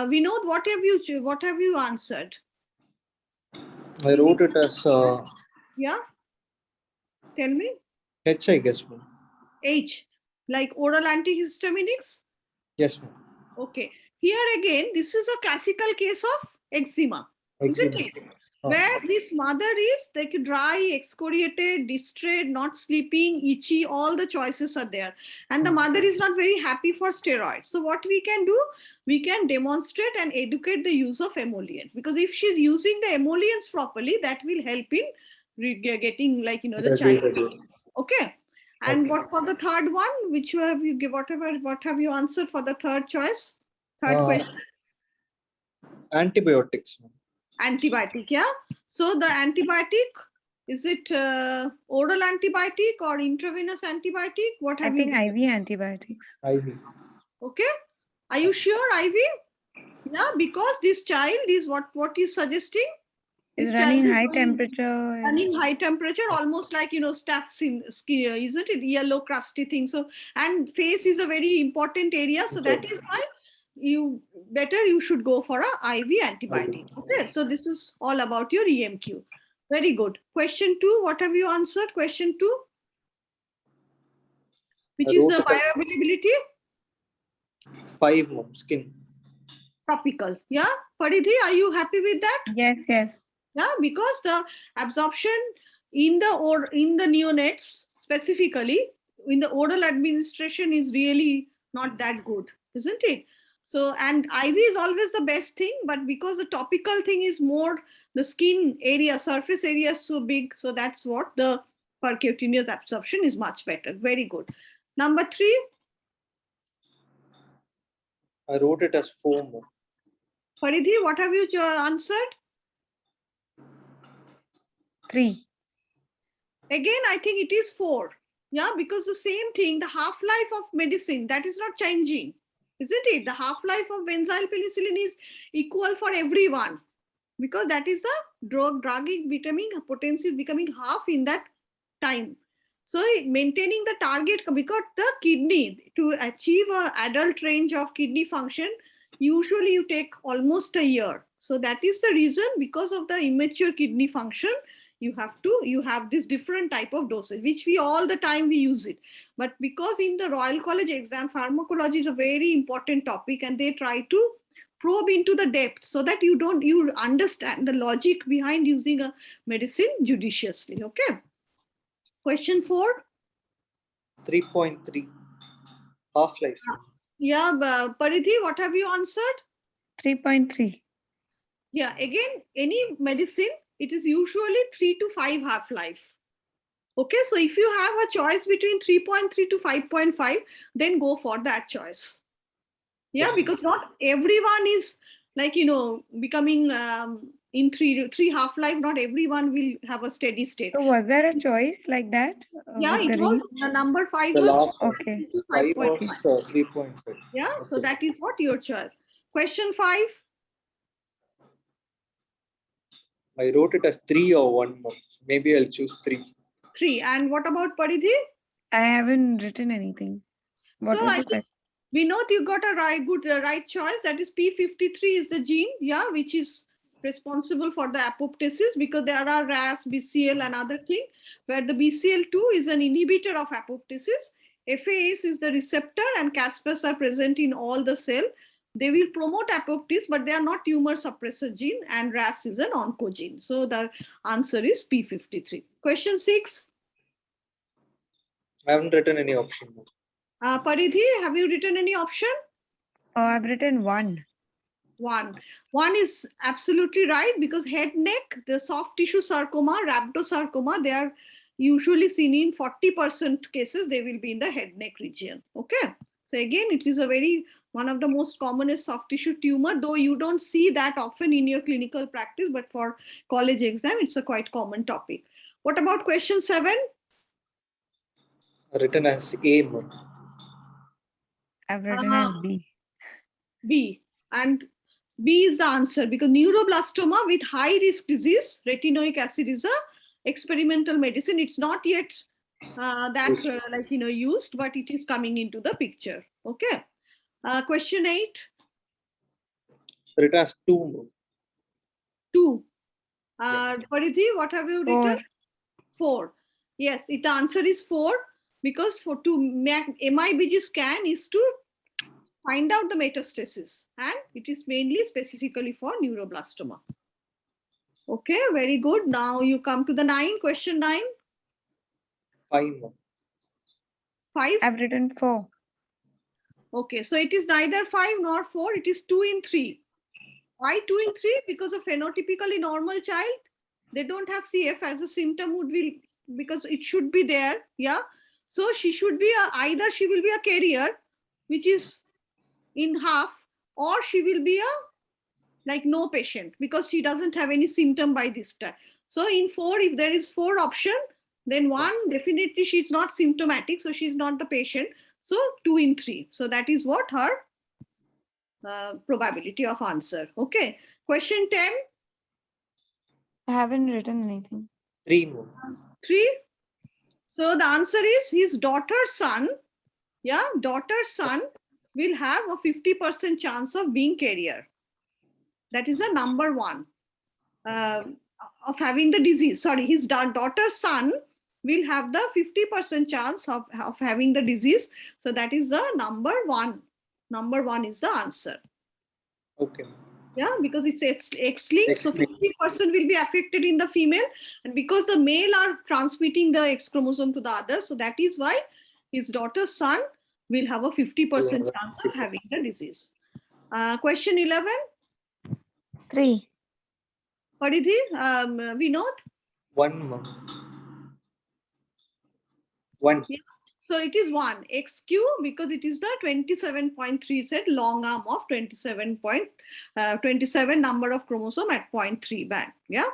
we know what have you answered? I wrote it as yeah. Tell me. H, I guess. H, like oral antihistaminics. Yes, ma'am. Okay. Here again, this is a classical case of eczema, isn't it? Where this mother is like dry, excoriated, distressed, not sleeping, itchy, all the choices are there. And the mother is not very happy for steroids. So what we can do, we can demonstrate and educate the use of emollients. Because if she's using the emollients properly, that will help in getting the child. Okay. And what for the third one, which you have you give what have you answered for the third choice? Third question. Antibiotics. Antibiotic, yeah. So the antibiotic, is it oral antibiotic or intravenous antibiotic? What have you? I think IV antibiotics. IV. Okay. Are you sure IV? Yeah, because this child is what is suggesting? Is running high temperature. Running high temperature, almost like staph skin, isn't it? Yellow crusty thing. So, and face is a very important area. So that is why you should go for a IV antibiotic. Okay. So this is all about your EMQ. Very good. Question 2. What have you answered? Question 2. Which is the bioavailability? 5, skin. Topical. Yeah. Paridhi, are you happy with that? Yes. Yeah, because the absorption in the neonates, specifically in the oral administration, is really not that good, isn't it? So, and IV is always the best thing, but because the topical thing is more, the skin area, surface area is so big, so that's what the percutaneous absorption is much better. Very good. Number 3. I wrote it as 4. Paridhi, what have you answered? 3. Again, I think it is 4. Yeah, because the same thing, the half-life of medicine, that is not changing, isn't it? The half-life of benzyl penicillin is equal for everyone, because that is the drugging vitamin potency is becoming half in that time. So maintaining the target, because the kidney, to achieve an adult range of kidney function, usually you take almost a year. So that is the reason, because of the immature kidney function, you have this different type of dosage, which we all the time we use it. But because in the Royal College exam, pharmacology is a very important topic, and they try to probe into the depth so that you understand the logic behind using a medicine judiciously. Okay. Question 4. 3.3. Half-life. Yeah, Paridhi, what have you answered? 3.3. Yeah, again, any medicine, it is usually 3 to 5 half-life. Okay, so if you have a choice between 3.3 to 5.5, then go for that choice. Yeah, because not everyone is becoming In three half-life, not everyone will have a steady state. So was there a choice like that? Yeah, with it the was range? number 5 The was last one. Okay. 5 was 5.5. 3.5. Yeah, so Okay. that is what your choice. Question 5. I wrote it as 3 or 1 more. Maybe I'll choose 3. 3. And what about Paridhi? I haven't written anything. What So was I the think question? we know you got a right choice. That is P53 is the gene, yeah, which is responsible for the apoptosis, because there are RAS, BCL and other thing, where the BCL2 is an inhibitor of apoptosis. FAS is the receptor and Caspase are present in all the cell. They will promote apoptosis, but they are not tumor suppressor gene, and RAS is an oncogene. So the answer is P53. Question 6. I haven't written any option. Paridhi, have you written any option? Oh, I've written 1. 1. 1 is absolutely right, because head, neck, the soft tissue sarcoma, rhabdosarcoma, they are usually seen in 40% cases. They will be in the head, neck region. Okay. So again, it is a one of the most commonest soft tissue tumor, though you don't see that often in your clinical practice, but for college exam, it's a quite common topic. What about question 7? Written as A. I've written as B. B. And B is the answer, because neuroblastoma with high risk disease, retinoic acid is a experimental medicine. It's not yet used, but it is coming into the picture. Okay. Question 8. Written as 2. 2. Paridhi, what have you written? 4. Yes, the answer is 4, because for MIBG scan is to find out the metastasis, and it is mainly specifically for neuroblastoma. Okay, very good. Now you come to the 9. Question 9. 5. 5. I've written 4. Okay, so it is neither 5 nor 4. It is 2 in 3. Why 2 in 3? Because a phenotypically normal child, they don't have CF as a symptom because it should be there. Yeah. So she should be either she will be a carrier, which is in half, or she will be no patient, because she doesn't have any symptom by this time. So in 4, if there is 4 option, then 1, definitely she's not symptomatic, so she's not the patient. So 2 in 3. So that is what her probability of answer. Okay. Question 10. I haven't written anything. 3 more. 3. So the answer is his daughter's son. Yeah, daughter's son will have a 50% chance of being carrier. That is a number 1 of having the disease. Sorry, his daughter's son will have the 50% chance of having the disease. So that is the number 1. Number 1 is the answer. Okay. Yeah, because it's X-linked, so 50% will be affected in the female, and because the male are transmitting the X chromosome to the other, so that is why his daughter's son will have a 50% chance of having the disease. Question 11. 3. Paridhi, Vinod? 1 more. 1. Yeah. So it is 1 XQ, because it is the 27.3 said long arm of 27 number of chromosome at 0.3 band. Yeah.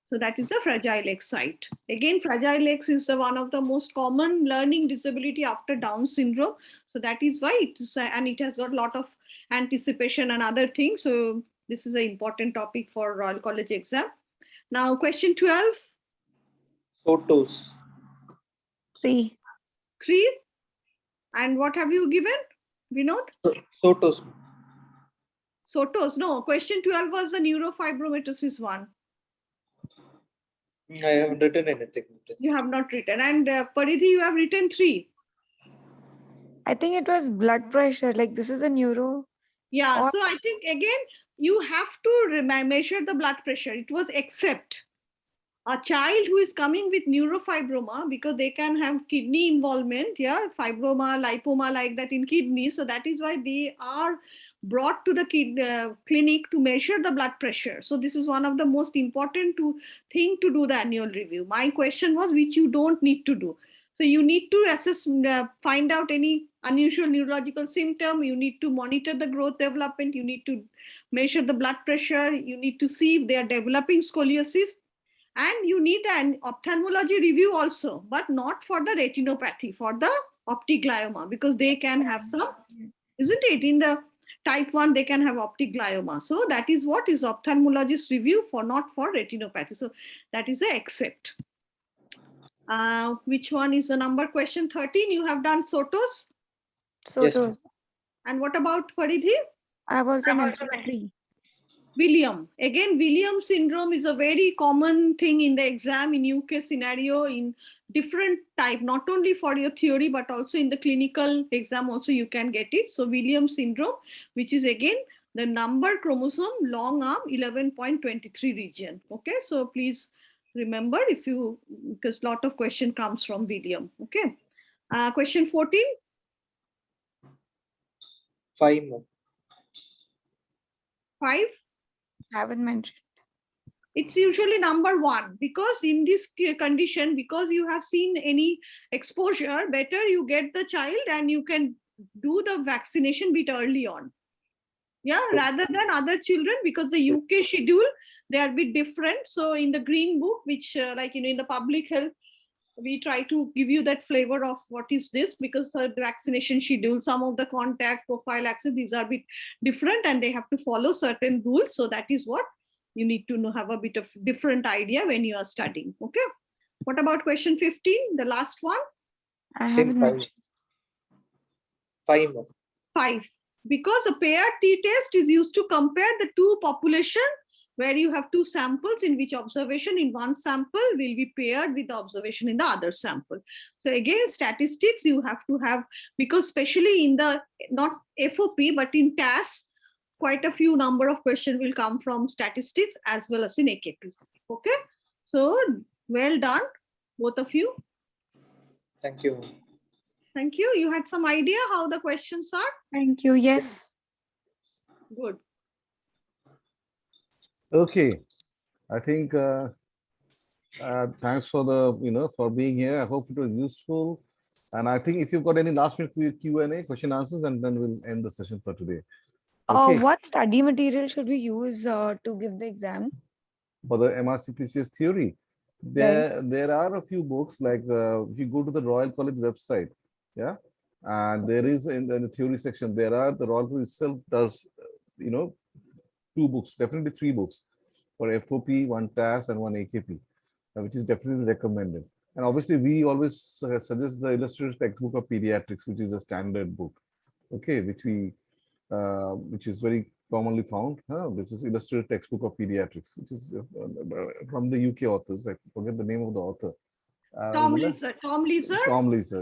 So that is the fragile X site. Again, fragile X is one of the most common learning disability after Down syndrome. So that is why it is, and it has got a lot of anticipation and other things. So this is an important topic for Royal College exam. Now question 12. Photos. 3. 3. And what have you given, Vinod? Photos. Sotos. No, question 12 was the neurofibromatosis one. I haven't written anything. You have not written. And Paridhi, you have written 3. I think it was blood pressure. Like this is a neuro. Yeah. Or So I think again, you have to measure the blood pressure. It was except a child who is coming with neurofibroma, because they can have kidney involvement, yeah, fibroma, lipoma like that in kidney. So that is why they are brought to the clinic to measure the blood pressure. So this is one of the most important thing to do the annual review. My question was, which you don't need to do. So you need to assess, find out any unusual neurological symptom. You need to monitor the growth development. You need to measure the blood pressure. You need to see if they are developing scoliosis. And you need an ophthalmology review also, but not for the retinopathy, for the optic glioma, because they can have some, isn't it? In the type 1, they can have optic glioma. So that is what is ophthalmologist review for, not for retinopathy. So that is a except. Which one is the number? Question 13. You have done Sotos. Sotos. Yes. And what about Faridhi? I have also mentioned 3. William. Again, Williams syndrome is a very common thing in the exam in UK scenario, in different type, not only for your theory, but also in the clinical exam also you can get it. So Williams syndrome, which is again the number chromosome long arm 11.23 region. Okay, so please remember, if you, because a lot of question comes from William. Okay, question 14. 5 more. 5. I haven't mentioned. It's usually number 1, because in this condition, because you have seen any exposure, better you get the child and you can do the vaccination bit early on. Yeah, rather than other children, because the UK schedule, they are a bit different. So in the green book, which like, in the public health, we try to give you that flavor of what is this, because the vaccination schedule, some of the contact profile access, these are a bit different and they have to follow certain rules. So that is what you need to know, have a bit of different idea when you are studying. Okay. What about question 15, the last one? I haven't mentioned. 5 more. 5. Because a paired t-test is used to compare the two population, where you have 2 samples in which observation in one sample will be paired with the observation in the other sample. So again, statistics you have to have, because especially in the, not FOP, but in TAS, quite a few number of questions will come from statistics as well as in AKP. Okay. So well done, both of you. Thank you. Thank you. You had some idea how the questions are? Thank you. Yes. Good. Okay, I think thanks for the for being here. I hope it was useful, and I think if you've got any last minute Q&A, question answers, and then we'll end the session for today. Okay. What study material should we use to give the exam? For the MRCPCH theory, there are a few books, like if you go to the Royal College website, yeah, and there is in the theory section, there are, the Royal College itself does 2 books, definitely 3 books for FOP, 1 TAS and 1 AKP, which is definitely recommended. And obviously we always suggest the illustrated textbook of pediatrics, which is a standard book, okay, which is very commonly found, which is illustrated textbook of pediatrics, which is from the UK authors. I forget the name of the author. Tom Leeser,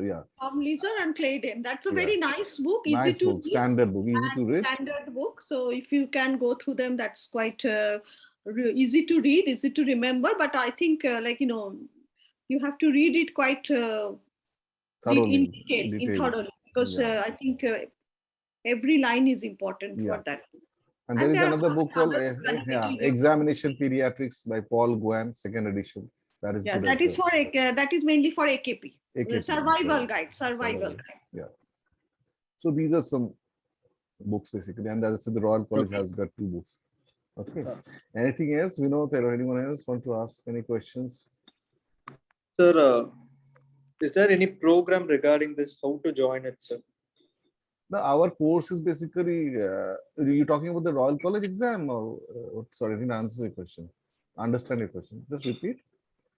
yeah. Tom Leeser and Clayden. That's a very nice book. Nice easy to book, standard book, easy to read. Standard book. So if you can go through them, that's quite easy to read, easy to remember. But I think you have to read it quite thoroughly, thoroughly, because I think every line is important for that. And there is another book called Examination Pediatrics by Paul Guan, 2nd edition. That is good. That is mainly for AKP. Survival guide. Yeah. So these are some books basically, and as I said, the Royal College has got 2 books. Okay. Anything else? Vinod or anyone else want to ask any questions? Sir, is there any program regarding this? How to join it, sir? No, our course is basically, are you talking about the Royal College exam or, sorry, I didn't answer your question. Understand your question. Just repeat.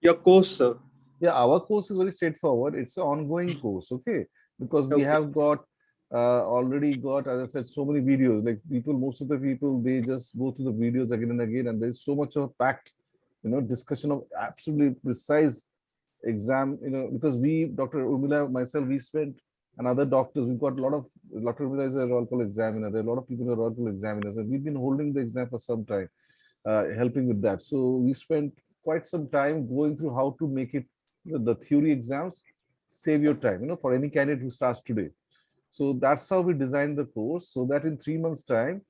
Your course, sir. Yeah, our course is very straightforward. It's an ongoing course, okay? Because we have got, already got, as I said, so many videos. Like most of the people, they just go through the videos again and again, and there's so much of a packed, discussion of absolutely precise exam, because we, Dr. Urmila, myself, we spent, and other doctors, we've got a lot of, Dr. Urmila is a Royal College examiner, there are a lot of people who are Royal College examiners, and we've been holding the exam for some time, helping with that. So we spent quite some time going through how to make it, the theory exams, save your time, for any candidate who starts today. So that's how we designed the course, so that in 3 months' time,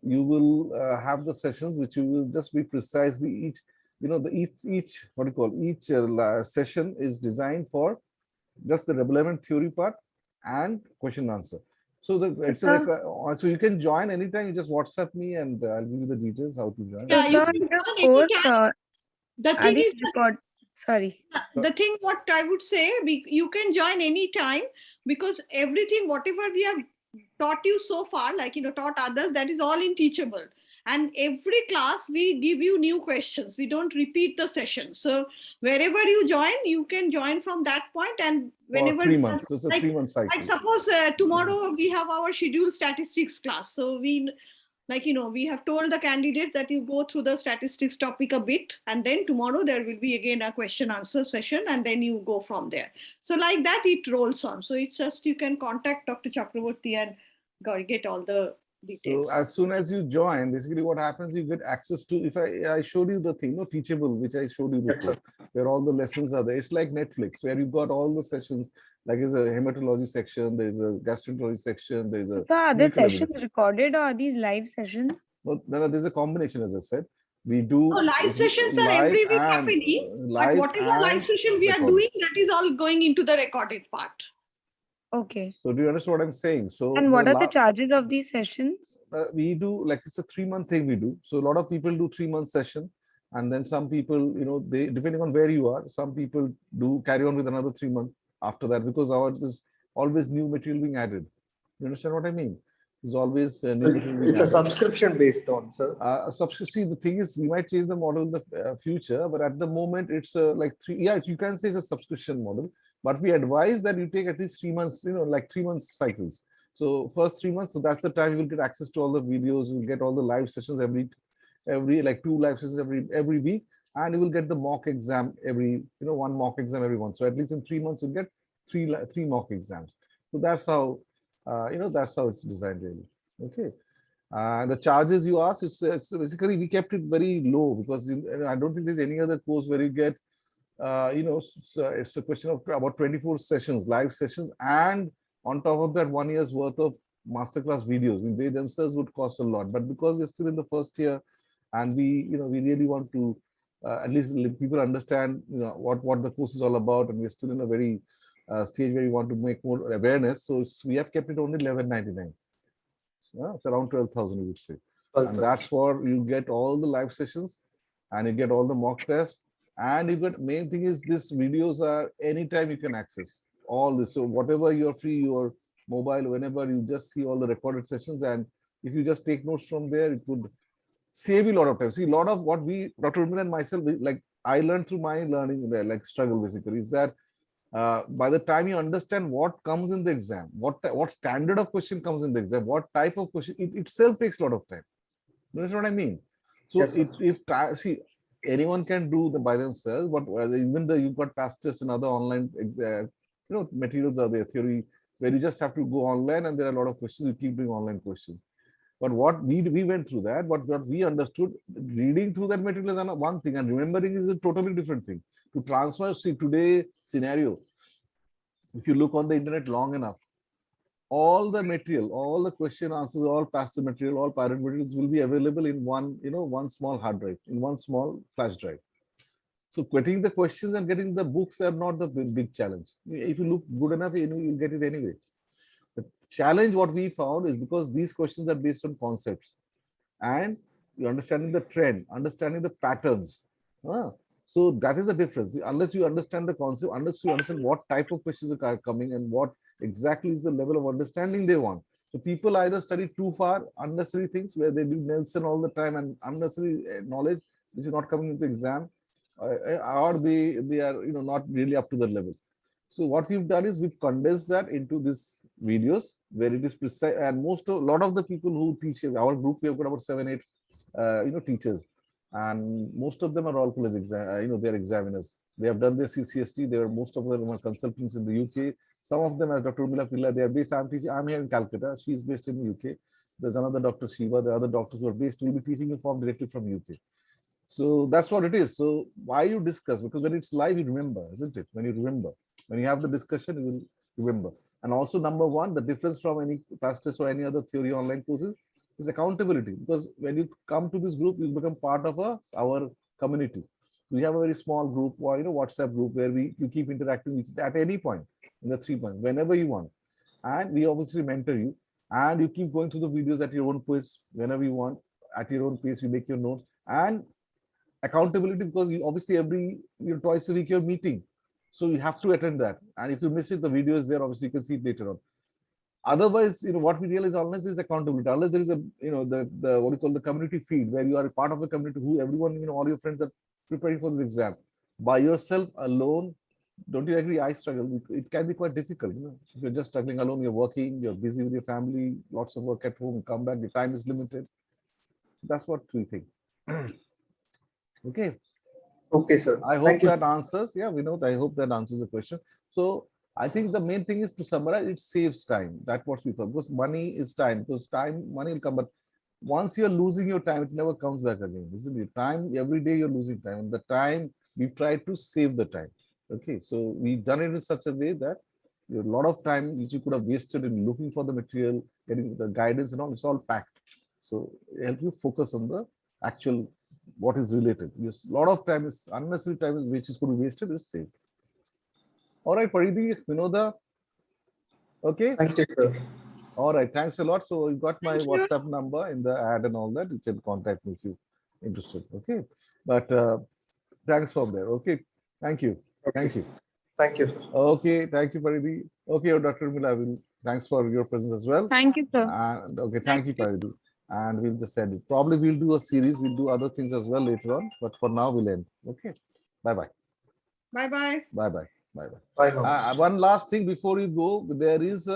you will have the sessions which you will just be precisely each, each what do you call, each session is designed for just the relevant theory part and question answer. So it's so you can join anytime. You just WhatsApp me and I'll give you the details how to join. Yeah, you can join anytime. The thing is, the thing what I would say, you can join anytime, because everything, whatever we have taught you so far, like, taught others, that is all in Teachable. And every class we give you new questions. We don't repeat the session. So wherever you join, you can join from that point. And whenever 3 months, so it's a 3-month cycle. Like suppose tomorrow we have our scheduled statistics class. So we have told the candidates that you go through the statistics topic a bit, and then tomorrow there will be again a question answer session, and then you go from there. So like that, it rolls on. So it's just, you can contact Dr. Chakravarty and get all the details. So as soon as you join, basically what happens, you get access to, if I showed you the thing, Teachable, which I showed you before, where all the lessons are there. It's like Netflix, where you've got all the sessions, like there's a hematology section, there's a gastroenterology section, there's a... So are the sessions recorded, or are these live sessions? Well, there's a combination, as I said. We do live sessions are every week happening, but whatever live session we are doing, that is all going into the recorded part. Okay. So do you understand what I'm saying? So and what are the charges of these sessions? We do, like, it's a 3-month thing we do. So a lot of people do 3-month session, and then some people, they, depending on where you are, some people do carry on with another 3 months after that, because ours is always new material being added. You understand what I mean? There's always it's a subscription based on, sir. See, the thing is, we might change the model in the future, but at the moment it's like you can say it's a subscription model, but we advise that you take at least 3 months, like 3 months cycles. So first 3 months, so that's the time you will get access to all the videos, you will get all the live sessions every like 2 live sessions every week, and you will get the mock exam every, 1 mock exam every month. So at least in 3 months you'll get three mock exams. So that's how that's how it's designed, really. Okay. The charges you asked, it's basically, we kept it very low, because I don't think there's any other course where you get it's a question of about 24 sessions, live sessions, and on top of that 1 year's worth of masterclass videos. I mean, they themselves would cost a lot, but because we're still in the first year, and we really want to at least let people understand what the course is all about, and we're still in a very stage where we want to make more awareness. So we have kept it only $11.99. It's around 12,000, you would say. And that's for, you get all the live sessions, and you get all the mock tests, and you get, main thing is, these videos are anytime you can access all this. So whatever you're free, your mobile, whenever, you just see all the recorded sessions, and if you just take notes from there, it would save you a lot of time. See, a lot of what we, Dr. Urmila and myself, like I learned through my learning there, like struggle basically, is that by the time you understand what comes in the exam, what standard of question comes in the exam, what type of question, it itself takes a lot of time. That's what I mean. So yes, see, anyone can do them by themselves, but even though you've got past tests and other online materials are there, theory, where you just have to go online, and there are a lot of questions, you keep doing online questions. But what we went through that, but what we understood, reading through that material is one thing, and remembering is a totally different thing. To transfer, see, today scenario, if you look on the internet long enough, all the material, all the question answers, all past material, all pirate materials will be available in one small hard drive, in one small flash drive. So getting the questions and getting the books are not the big challenge. If you look good enough, you'll get it anyway. The challenge what we found is, because these questions are based on concepts, and you're understanding the trend, understanding the patterns. So that is the difference. Unless you understand the concept, unless you understand what type of questions are coming and what exactly is the level of understanding they want. So people either study too far, unnecessary things where they do Nelson all the time, and unnecessary knowledge which is not coming into exam, or they are not really up to the level. So what we've done is we've condensed that into these videos where it is precise, and a lot of the people who teach in our group, we have got about 7-8 teachers, and most of them are all college exam, they're examiners. They have done their CCST. Most of them are consultants in the UK. Some of them, as Dr. Urmila Pillai, they are based. I'm here in Calcutta. She's based in the UK. There's another Dr. Shiva. The other doctors who are based will be teaching you from directly from UK. So that's what it is. So why you discuss? Because when it's live, you remember, isn't it? When you remember, when you have the discussion, you will remember. And also, number one, the difference from any past test or any other theory online courses is accountability. Because when you come to this group, you become part of our community. We have a very small group, or WhatsApp group, where you keep interacting with at any point. in the 3 months, whenever you want. And we obviously mentor you, and you keep going through the videos at your own pace, whenever you want, at your own pace, you make your notes. And accountability, because you obviously twice a week you're meeting. So you have to attend that. And if you miss it, the video is there, obviously you can see it later on. Otherwise, what we realize, unless is accountability, unless there is a, the what you call the community feed, where you are a part of a community, who everyone, all your friends are preparing for this exam. By yourself, alone, don't you agree? I struggle. It can be quite difficult. If you're just struggling alone, you're working, you're busy with your family, lots of work at home, come back, the time is limited. That's what we think. Okay. Okay, sir. I hope that answers. Yeah, Vinod, I hope that answers the question. So I think the main thing is, to summarize, it saves time. That's what we thought. Because money is time. Because money will come, but once you're losing your time, it never comes back again, isn't it? Time, every day you're losing time. And the time, we've tried to save the time. Okay, so we've done it in such a way that a lot of time which you could have wasted in looking for the material, getting the guidance and all, it's all packed. So it helps you focus on the actual what is related. Yes, a lot of time is unnecessary time which is going to be wasted is saved. All right, Paridhi, Vinoda. Okay. Thank you, sir. All right, thanks a lot. So you got my Thank you. WhatsApp number in the ad and all that. You can contact me if you're interested. Okay. But thanks from there. Okay. Thank you. Okay, Thank you. Thank you, sir. Okay. Thank you, Paridhi. Okay, Dr. Urmila, thanks for your presence as well. Thank you, sir. And okay, thank you, Paridhi. And we'll just end it. Probably we'll do a series. We'll do other things as well later on. But for now, we'll end. Okay. Bye-bye. Bye-bye. Bye-bye. Bye-bye. Bye now. One last thing before you go, there is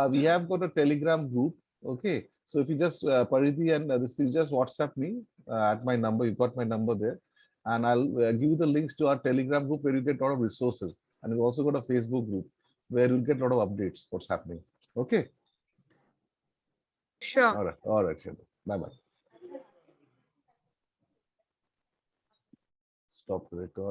we have got a Telegram group. Okay, so if you just Paridhi and this thing, just WhatsApp me at my number. You've got my number there, and I'll give you the links to our Telegram group where you get a lot of resources, and we've also got a Facebook group where you'll get a lot of updates what's happening. Okay. Sure. All right. All right. Bye bye. Stop the record.